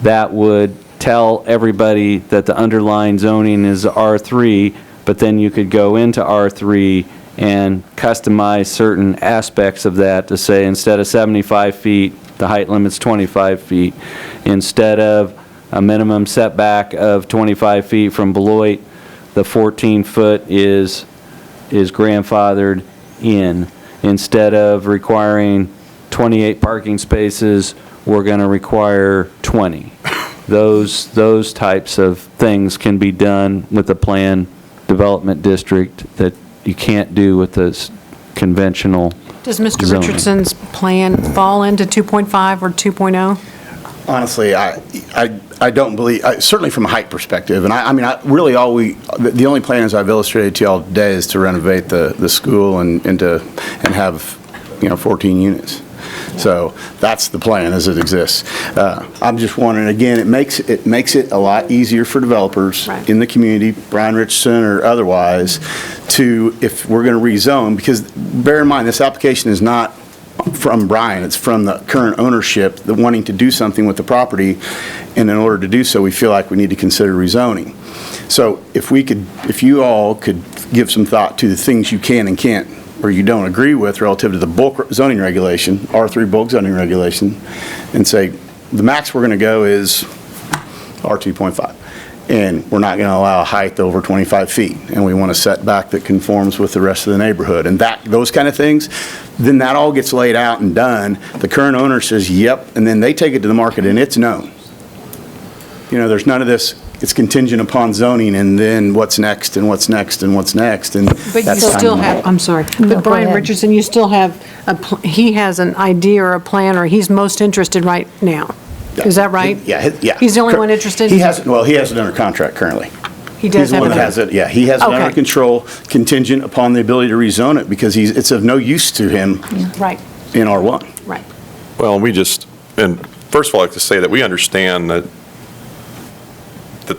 that would tell everybody that the underlying zoning is R3, but then you could go into R3 and customize certain aspects of that to say instead of 75 feet, the height limit's 25 feet. Instead of a minimum setback of 25 feet from Beloit, the 14-foot is grandfathered in. Instead of requiring 28 parking spaces, we're going to require 20. Those types of things can be done with the plan development district that you can't do with this conventional Does Mr. zoning. Richardson's plan fall into 2.5 or 2.0? Honestly, I don't believe, certainly from a height perspective, and I mean, really the only plans I've illustrated to y'all today is to renovate the school and have, 14 units. So that's the plan as it exists. I'm just wondering, again, it makes it a lot easier for developers in the community, Brian Richardson or otherwise, if we're going to rezone, because bear in mind, this application is not from Brian, it's from the current ownership that wanting to do something with the property, and in order to do so, we feel like we need to consider rezoning. So if you all could give some thought to the things you can and can't, or you don't agree with relative to the bulk zoning regulation, R3 bulk zoning regulation, and say, the max we're going to go is R2.5. And we're not going to allow a height over 25 feet. And we want a setback that conforms with the rest of the neighborhood. And those kind of things, then that all gets laid out and done. The current owner says, yep, and then they take it to the market and it's known. There's none of this, it's contingent upon zoning and then what's next and what's next and what's next. And But you still have, I'm sorry, but Brian Richardson, you still have, he has an idea or a plan, or he's most interested right now. Is that right? Yeah. He's the only one interested? He has it under contract currently. He does have it. Yeah, he has it under control, contingent upon the ability to rezone it, because it's of no use to him Right. in R1. Right. Well, and first of all, I'd like to say that we understand that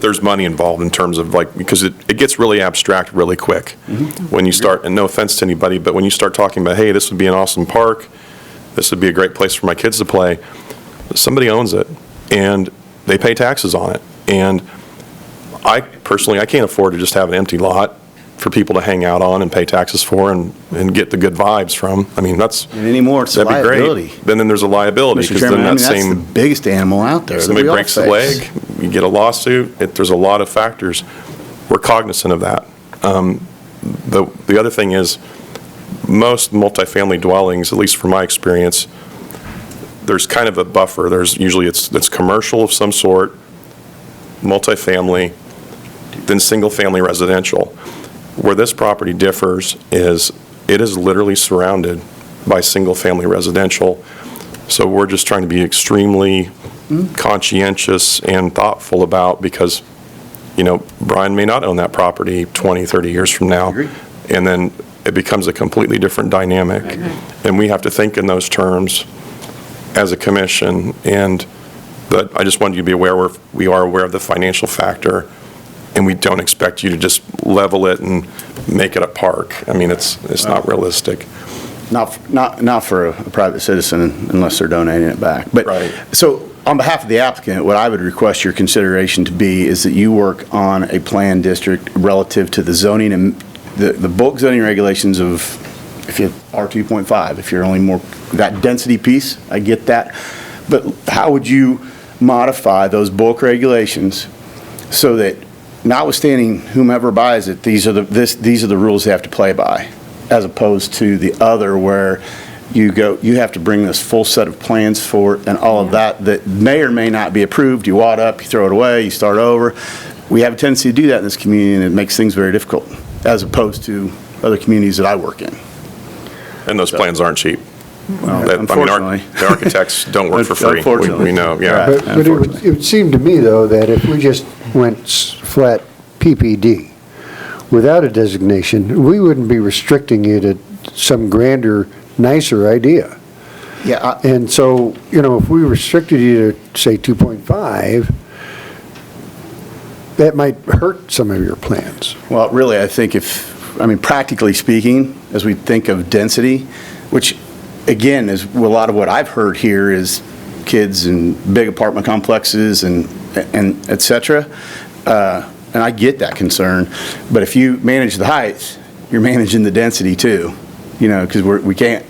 there's money involved in terms of because it gets really abstract really quick when you start, and no offense to anybody, but when you start talking about, hey, this would be an awesome park, this would be a great place for my kids to play, somebody owns it, and they pay taxes on it. And I can't afford to just have an empty lot for people to hang out on and pay taxes for and get the good vibes from. I mean, and anymore, it's a liability. Great. Then there's a liability, because then that's the biggest animal out there. Somebody breaks the leg, you get a lawsuit. There's a lot of factors. We're cognizant of that. The other thing is, most multifamily dwellings, at least from my experience, there's kind of a buffer. There's usually it's commercial of some sort, multifamily, then single-family residential. Where this property differs is it is literally surrounded by single-family residential. So we're just trying to be extremely conscientious and thoughtful about, because, Brian may not own that property 20, 30 years from now. And then it becomes a completely different dynamic. And we have to think in those terms as a commission. And I just wanted you to be aware we are aware of the financial factor and we don't expect you to just level it and make it a park. I mean, it's not realistic. Not for a private citizen unless they're donating it back. But, Right. So on behalf of the applicant, what I would request your consideration to be is that you work on a planned district relative to the zoning and the bulk zoning regulations of, if you are 2.5, if you're only more, that density piece, I get that. But how would you modify those bulk regulations so that notwithstanding whomever buys it, these are the rules they have to play by, as opposed to the other where you have to bring this full set of plans for it and all of that may or may not be approved. You wad up, you throw it away, you start over. We have a tendency to do that in this community, and it makes things very difficult, as opposed to other communities that I work in. And those plans aren't cheap. Well, unfortunately. The architects don't work for free. Unfortunately. We know, yeah. Right. But it would seem to me, though, that if we just went flat PPD without a designation, we wouldn't be restricting it at some grander, nicer idea. Yeah. And so, if we restricted you to, say, 2.5, that might hurt some of your plans. Well, really, I think practically speaking, as we think of density, which again is a lot of what I've heard here is kids in big apartment complexes and et cetera. And I get that concern, but if you manage the height, you're managing the density too, because we can't.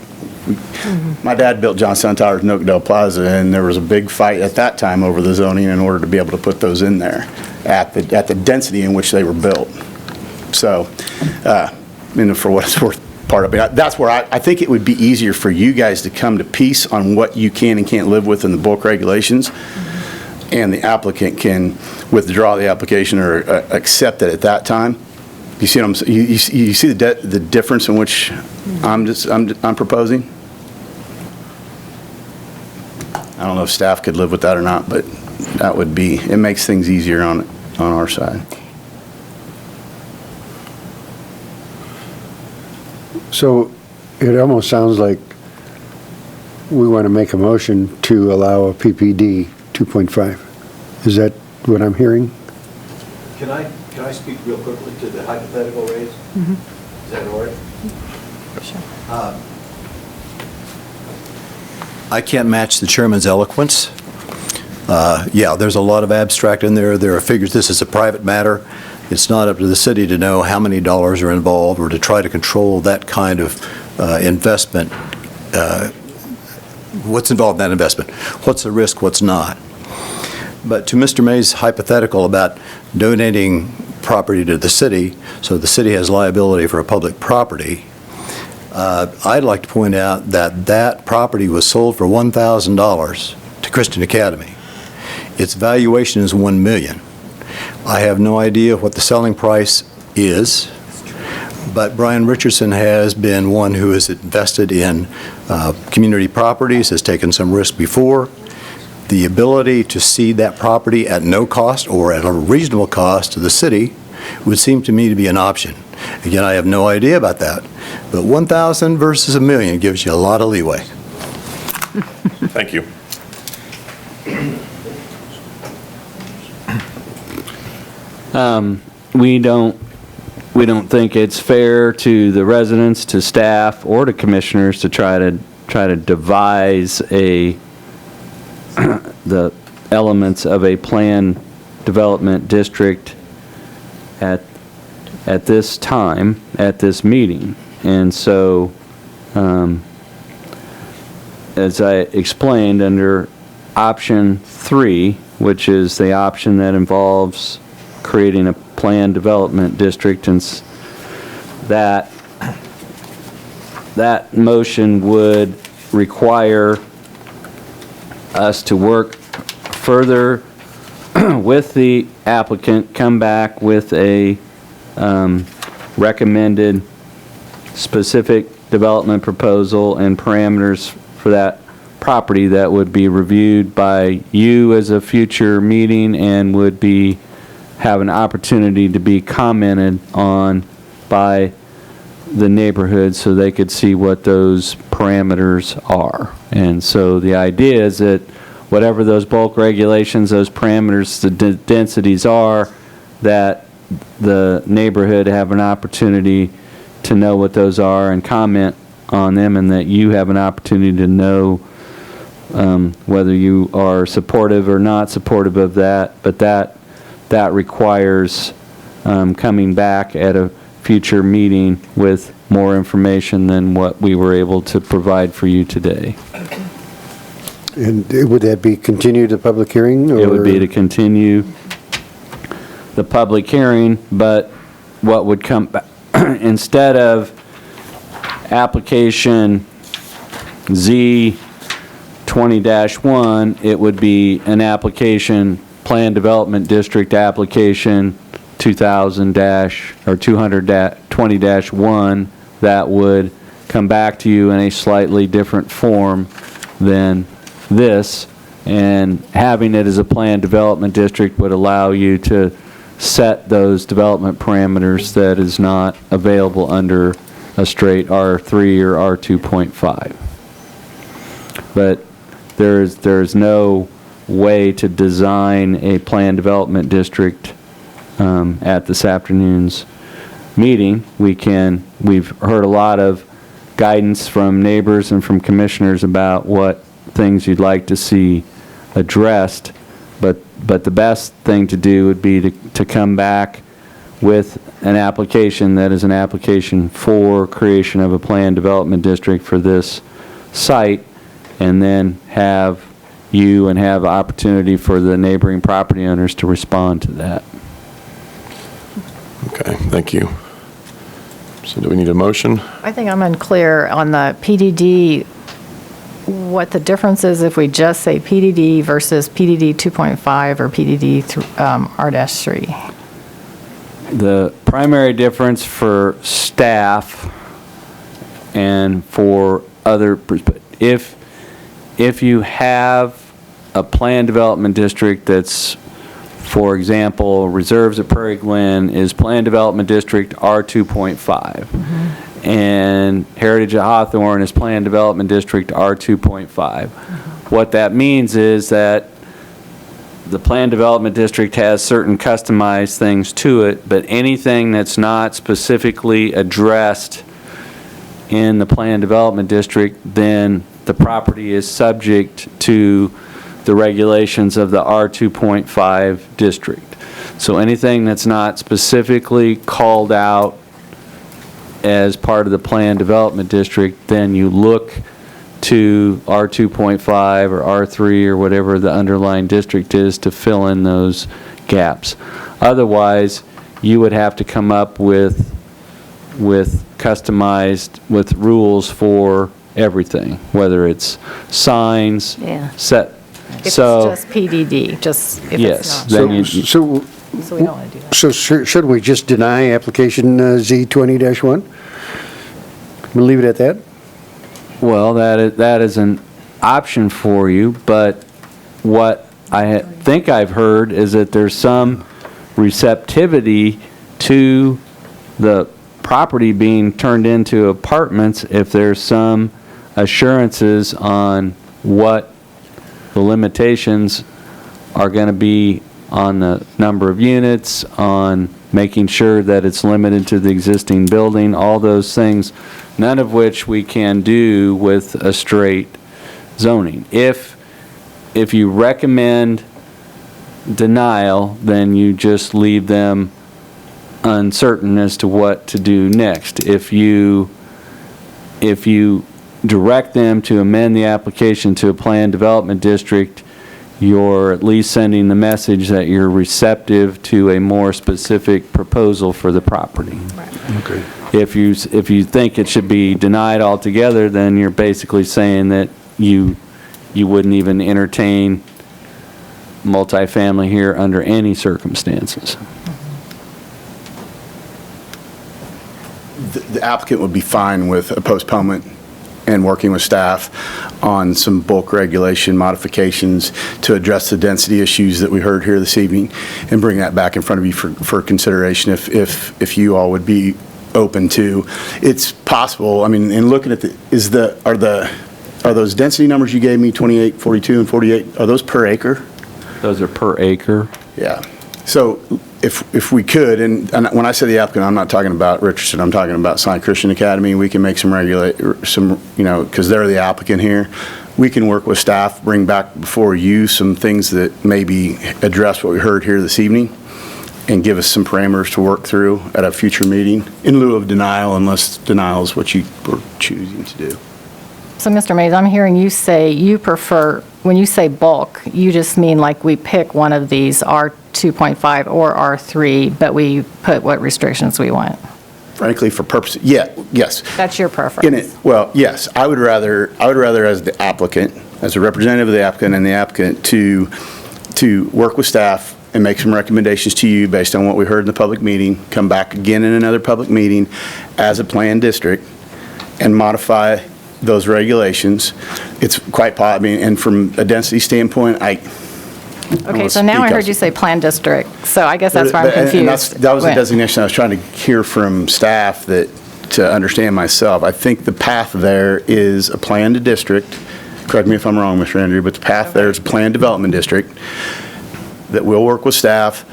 My dad built Johnstown Towers in Oakdale Plaza, and there was a big fight at that time over the zoning in order to be able to put those in there at the density in which they were built. So, for what it's worth, part of it, that's where I think it would be easier for you guys to come to peace on what you can and can't live with in the bulk regulations, and the applicant can withdraw the application or accept it at that time. You see what you see the difference in which I'm proposing? I don't know if staff could live with that or not, but it makes things easier on our side. So it almost sounds like we want to make a motion to allow a PPD 2.5. Is that what I'm hearing? Can I speak real quickly to the hypothetical raise? Mm-hmm. Is that all right? Sure. I can't match the chairman's eloquence. Yeah, there's a lot of abstract in there. There are figures. This is a private matter. It's not up to the city to know how many dollars are involved or to try to control that kind of investment. What's involved in that investment? What's the risk? What's not? But to Mr. May's hypothetical about donating property to the city, so the city has liability for a public property, I'd like to point out that that property was sold for $1,000 to Christian Academy. Its valuation is $1 million. I have no idea what the selling price is, but Brian Richardson has been one who has invested in community properties, has taken some risk before. The ability to cede that property at no cost or at a reasonable cost to the city would seem to me to be an option. Again, I have no idea about that, but 1,000 versus $1 million gives you a lot of leeway. Thank you. We don't think it's fair to the residents, to staff, or to commissioners to try to devise the elements of a planned development district at this time, at this meeting. And so, as I explained, under option 3, which is the option that involves creating a planned development district, and that motion would require us to work further with the applicant, come back with a recommended specific development proposal and parameters for that property that would be reviewed by you as a future meeting and would have an opportunity to be commented on by the neighborhood so they could see what those parameters are. And so the idea is that whatever those bulk regulations, those parameters, the densities are, that the neighborhood have an opportunity to know what those are and comment on them, and that you have an opportunity to know whether you are supportive or not supportive of that. But that requires coming back at a future meeting with more information than what we were able to provide for you today. And would that be continue the public hearing? It would be to continue the public hearing, but what would come back, instead of application Z 20-1, it would be an application, Plan Development District application 200-1 that would come back to you in a slightly different form than this, and having it as a planned development district would allow you to set those development parameters that is not available under a straight R3 or R2.5. But there's no way to design a planned development district at this afternoon's meeting. We've heard a lot of guidance from neighbors and from commissioners about what things you'd like to see addressed, but the best thing to do would be to come back with an application that is an application for creation of a planned development district for this site, and then have opportunity for the neighboring property owners to respond to that. Okay, thank you. So do we need a motion? I think I'm unclear on the PDD, what the difference is if we just say PDD versus PDD 2.5 or PDD R-3. The primary difference for staff and for other, if you have a planned development district that's, for example, Reserves at Prairie Glen is planned development district R2.5. And Heritage at Hawthorne is planned development district R2.5. What that means is that the planned development district has certain customized things to it, but anything that's not specifically addressed in the planned development district, then the property is subject to the regulations of the R2.5 district. So anything that's not specifically called out as part of the planned development district, then you look to R2.5 or R3 or whatever the underlying district is to fill in those gaps. Otherwise, you would have to come up with customized, with rules for everything, whether it's signs, set. If it's So, just PDD, just if yes, it's not. then So we don't want to do that. So should we just deny application Z 20-1? We'll leave it at that? well, that is an option for you, but what I think I've heard is that there's some receptivity to the property being turned into apartments if there's some assurances on what the limitations are going to be on the number of units, on making sure that it's limited to the existing building, all those things, none of which we can do with a straight zoning. If you recommend denial, then you just leave them uncertain as to what to do next. If you direct them to amend the application to a planned development district, you're at least sending the message that you're receptive to a more specific proposal for the property. Okay. If you think it should be denied altogether, then you're basically saying that you wouldn't even entertain multifamily here under any circumstances. The applicant would be fine with a postponement and working with staff on some bulk regulation modifications to address the density issues that we heard here this evening, and bring that back in front of you for consideration if you all would be open to. It's possible, I mean, in looking at are those density numbers you gave me, 28, 42, and 48, are those per acre? Those are per acre. Yeah. So if we could, and when I say the applicant, I'm not talking about Richardson, I'm talking about Salina Christian Academy. We can make some because they're the applicant here. We can work with staff, bring back before you some things that maybe address what we heard here this evening and give us some parameters to work through at a future meeting in lieu of denial, unless denial is what you were choosing to do. So, Mr. Mays, I'm hearing you say you prefer, when you say bulk, you just mean like we pick one of these R2.5 or R3, but we put what restrictions we want? Frankly, for purposes, yes. That's your preference? Well, yes, I would rather as the applicant, as a representative of the applicant and the applicant, to work with staff and make some recommendations to you based on what we heard in the public meeting, come back again in another public meeting as a planned district and modify those regulations. It's quite possible, and from a density standpoint, Okay, so now I heard you say planned district, so I guess that's why I'm confused. That was the designation I was trying to hear from staff to understand myself. I think the path there is a planned district. Correct me if I'm wrong, Mr. Andrew, but the path there is a planned development district that will work with staff.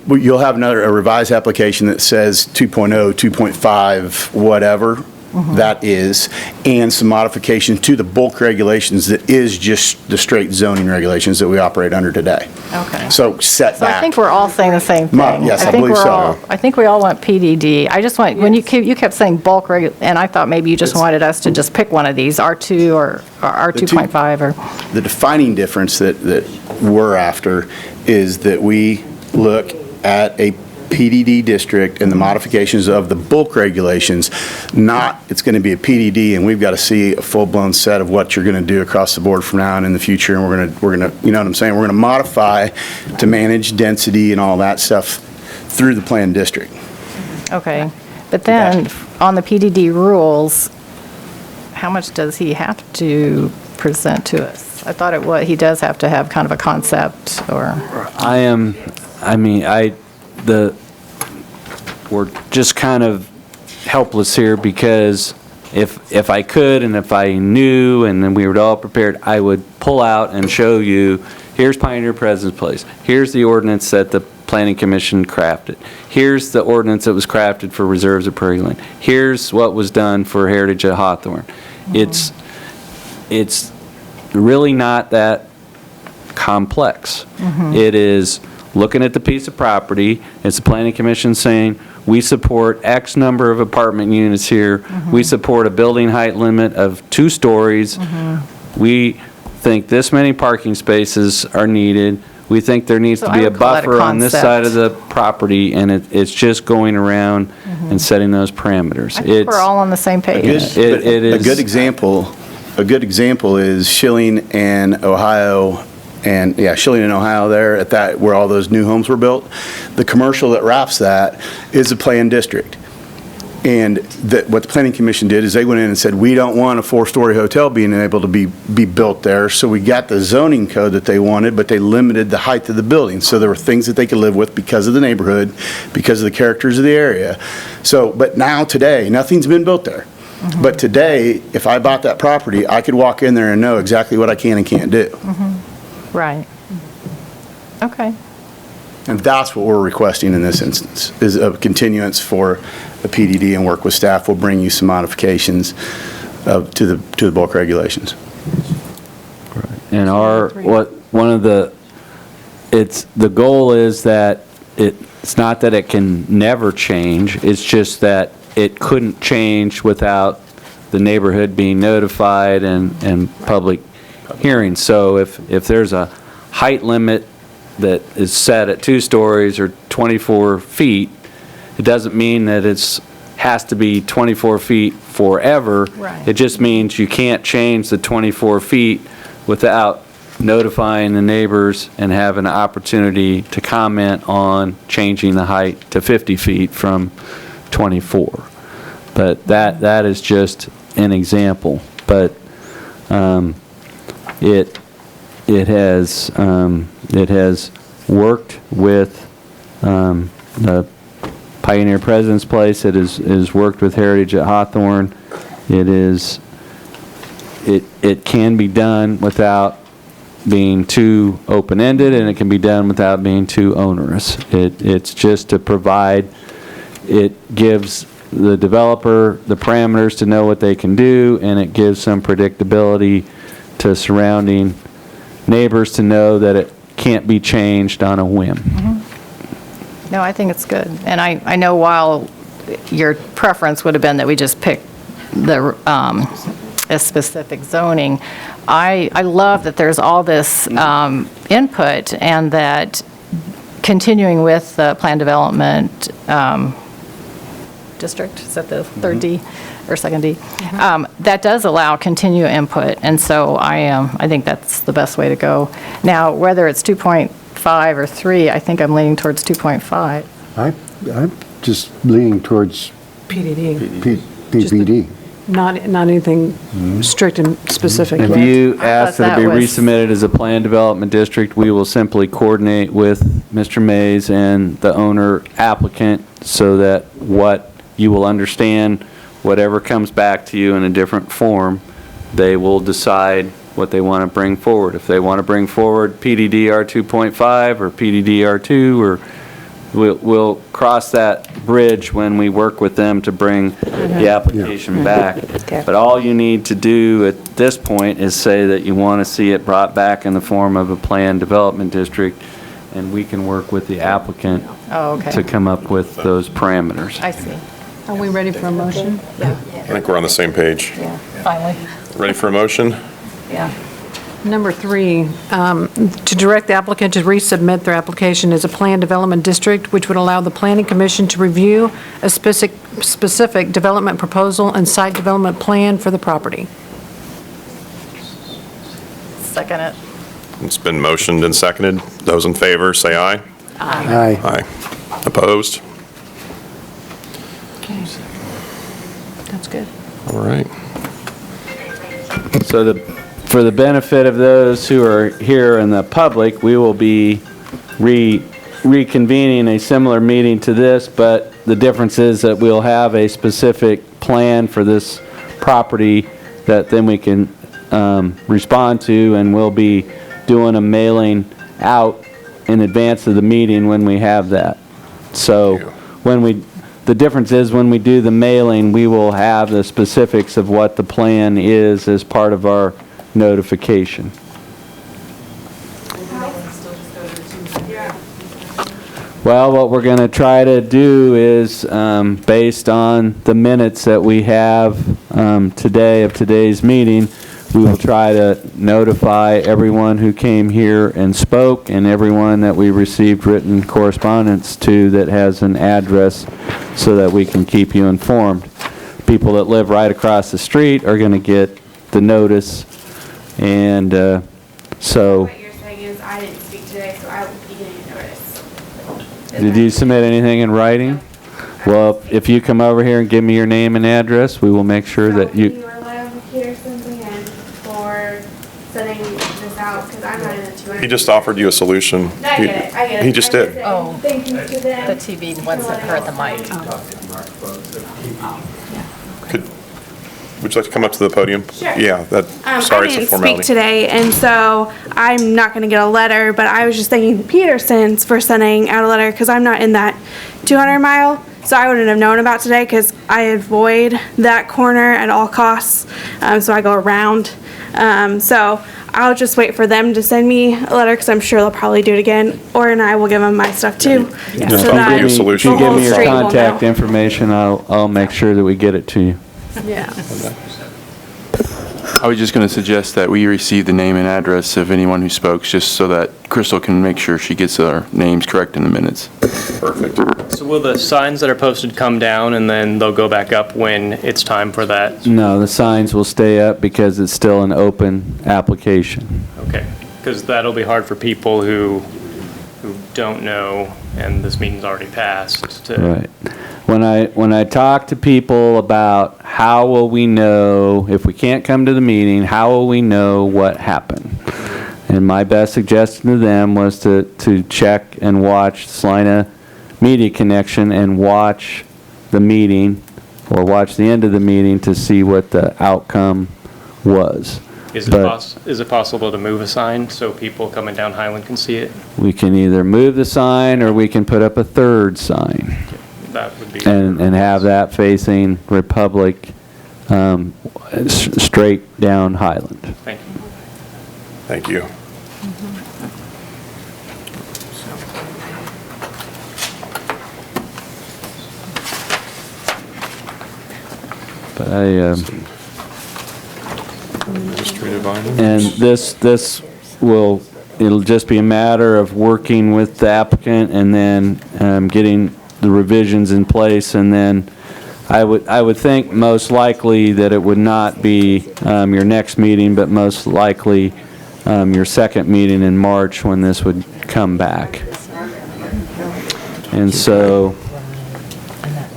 You'll have a revised application that says 2.0, 2.5, whatever that is, and some modifications to the bulk regulations that is just the straight zoning regulations that we operate under today. Okay. So set So back. I think we're all saying the same thing. Yes, I believe so. I think we all want PDD. I just want, when you kept saying bulk, and I thought maybe you just wanted us to just pick one of these, R2 or R2.5 or. The defining difference that we're after is that we look at a PDD district and the modifications of the bulk regulations, not it's going to be a PDD and we've got to see a full-blown set of what you're going to do across the board from now and in the future, and we're going to, you know what I'm saying, we're going to modify to manage density and all that stuff through the planned district. Okay, but then on the PDD rules, how much does he have to present to us? I thought he does have to have kind of a concept or. We're just kind of helpless here because if I could and if I knew and then we were all prepared, I would pull out and show you, here's Pioneer President's Place, here's the ordinance that the Planning Commission crafted, here's the ordinance that was crafted for reserves at Prairie Lane, here's what was done for Heritage at Hawthorne. It's really not that complex. It is looking at the piece of property, it's the Planning Commission saying, we support X number of apartment units here, we support a building height limit of 2 stories, we think this many parking spaces are needed, we think there needs to be a buffer on this side of the property, and it's just going around and setting those parameters. I think we're all on the same page. A good example is Schilling and Ohio. And Schilling in Ohio there at that, where all those new homes were built. The commercial that wraps that is a planned district. And what the Planning Commission did is they went in and said, we don't want a 4-story hotel being able to be built there. So we got the zoning code that they wanted, but they limited the height of the building. So there were things that they could live with because of the neighborhood, because of the characters of the area. So, but now today, nothing's been built there. But today, if I bought that property, I could walk in there and know exactly what I can and can't do. Right. Okay. And that's what we're requesting in this instance, is a continuance for a PDD and work with staff. We'll bring you some modifications to the bulk regulations. And the goal is that it's not that it can never change, it's just that it couldn't change without the neighborhood being notified and public hearing. So if there's a height limit that is set at 2 stories or 24 feet, it doesn't mean that it's has to be 24 feet forever. Right. It just means you can't change the 24 feet without notifying the neighbors and having an opportunity to comment on changing the height to 50 feet from 24. But that is just an example. But it has worked with the Pioneer President's Place. It has worked with Heritage at Hawthorne. It can be done without being too open-ended, and it can be done without being too onerous. It's just to provide, it gives the developer the parameters to know what they can do, and it gives some predictability to surrounding neighbors to know that it can't be changed on a whim. No, I think it's good. And I know while your preference would have been that we just pick the, a specific zoning, I love that there's all this input, and that continuing with the plan development district, is that the third D or second D? That does allow continued input, and so I think that's the best way to go. Now, whether it's 2.5 or 3, I think I'm leaning towards 2.5. I'm just leaning towards PDD. PPD. Not anything strict and specific. If yet. you ask that it be that was- resubmitted as a plan development district, we will simply coordinate with Mr. Mays and the owner applicant so that what you will understand, whatever comes back to you in a different form, they will decide what they want to bring forward. If they want to bring forward PDDR 2.5 or PDDR 2, or we'll cross that bridge when we work with them to bring the application back. But all you need to do at this point is say that you want to see it brought back in the form of a planned development district, and we can work with the applicant to come up with those parameters. I see. Are we ready for a motion? I think we're on the same page. Yeah, finally. Ready for a motion? Yeah. Number 3, to direct the applicant to resubmit their application as a planned development district, which would allow the planning commission to review a specific development proposal and site development plan for the property. Second it. It's been motioned and seconded. Those in favor, say aye. Aye. Aye. Opposed? Okay. That's good. All right. So for the benefit of those who are here in the public, we will be reconvening a similar meeting to this, but the difference is that we'll have a specific plan for this property that then we can respond to, and we'll be doing a mailing out in advance of the meeting when we have that. So the difference is when we do the mailing, we will have the specifics of what the plan is as part of our notification. Well, what we're going to try to do is, based on the minutes that we have today of today's meeting, we will try to notify everyone who came here and spoke, and everyone that we received written correspondence to that has an address, so that we can keep you informed. People that live right across the street are going to get the notice, and so... What you're saying is I didn't speak today, so I will be getting a notice. Did you submit anything in writing? Well, if you come over here and give me your name and address, we will make sure that you... Can you rely on Peterson's again for sending this out, because I'm not in the 200. He just offered you a solution. I get it. He just did. Oh. Thank you to them. The TV ones that hurt the mic. Would you like to come up to the podium? Sure. Yeah, sorry, it's a I didn't formality. speak today, and so I'm not going to get a letter, but I was just thanking the Petersons for sending out a letter, because I'm not in that 200 mile, so I wouldn't have known about today, because I avoid that corner at all costs, so I go around. So I'll just wait for them to send me a letter, because I'm sure they'll probably do it again, and I will give them my stuff too. Yeah. So I'll that give you a solution. If you give me your the whole street will contact know. information, I'll make sure that we get it to you. Yeah. I was just going to suggest that we receive the name and address of anyone who spoke, just so that Crystal can make sure she gets our names correct in the minutes. Perfect. So will the signs that are posted come down and then they'll go back up when it's time for that? No, the signs will stay up because it's still an open application. Okay, because that'll be hard for people who don't know, and this meeting's already passed. Right. When I talk to people about how will we know, if we can't come to the meeting, how will we know what happened? And my best suggestion to them was to check and watch Salina Media Connection and watch the meeting, or watch the end of the meeting to see what the outcome was. Is it But- is it possible to move a sign so people coming down Highland can see it? We can either move the sign or we can put up a third sign That would be. and have that facing Republic, straight down Highland. Thank you. Thank you. But Administrative items. and this will, it'll just be a matter of working with the applicant and then getting the revisions in place, and then I would think most likely that it would not be your next meeting, but most likely your second meeting in March when this would come back. And so,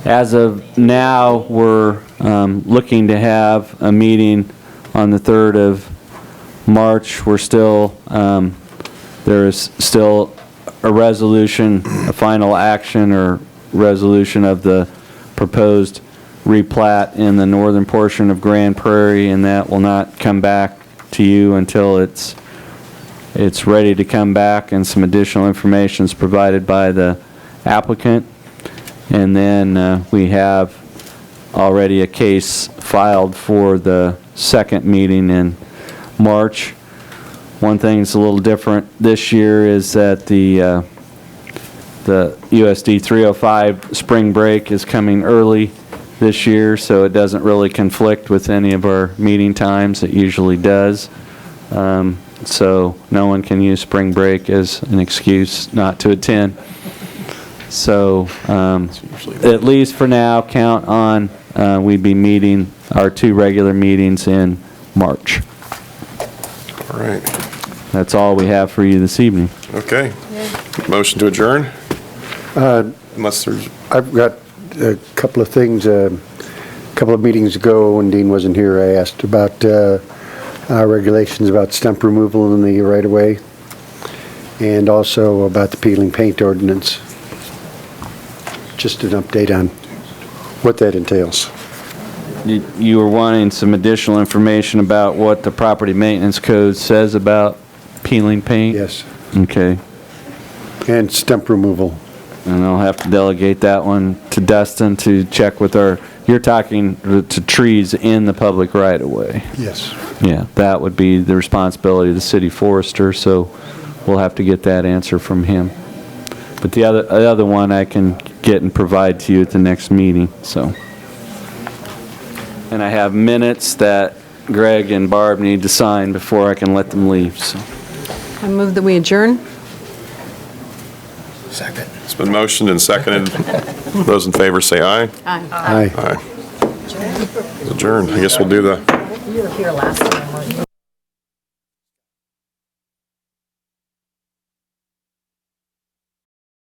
as of now, we're looking to have a meeting on the 3rd of March. We're still, there is still a resolution, a final action or resolution of the proposed replat in the northern portion of Grand Prairie, and that will not come back to you until it's ready to come back and some additional information is provided by the applicant. And then we have already a case filed for the second meeting in March. One thing that's a little different this year is that the USD 305 spring break is coming early this year, so it doesn't really conflict with any of our meeting times. It usually does. So no one can use spring break as an excuse not to attend. So at least for now, count on we'd be meeting our 2 regular meetings in March. All right. That's all we have for you this evening. Okay. Motion to adjourn? Unless there's, I've got a couple of things. A couple of meetings ago, when Dean wasn't here, I asked about regulations about stump removal in the right-of-way, and also about the peeling paint ordinance. Just an update on what that entails. You were wanting some additional information about what the property maintenance code says about peeling paint? Yes. Okay. And stump removal. And I'll have to delegate that one to Dustin to check with you're talking to trees in the public right-of-way. Yes. Yeah, that would be the responsibility of the city forester, so we'll have to get that answer from him. But the other one I can get and provide to you at the next meeting, so. And I have minutes that Greg and Barb need to sign before I can let them leave, so. I move that we adjourn. Second. it's been motioned and seconded. Those in favor say aye. Aye. Aye. Adjourn. I guess we'll do the You were here last time, weren't you?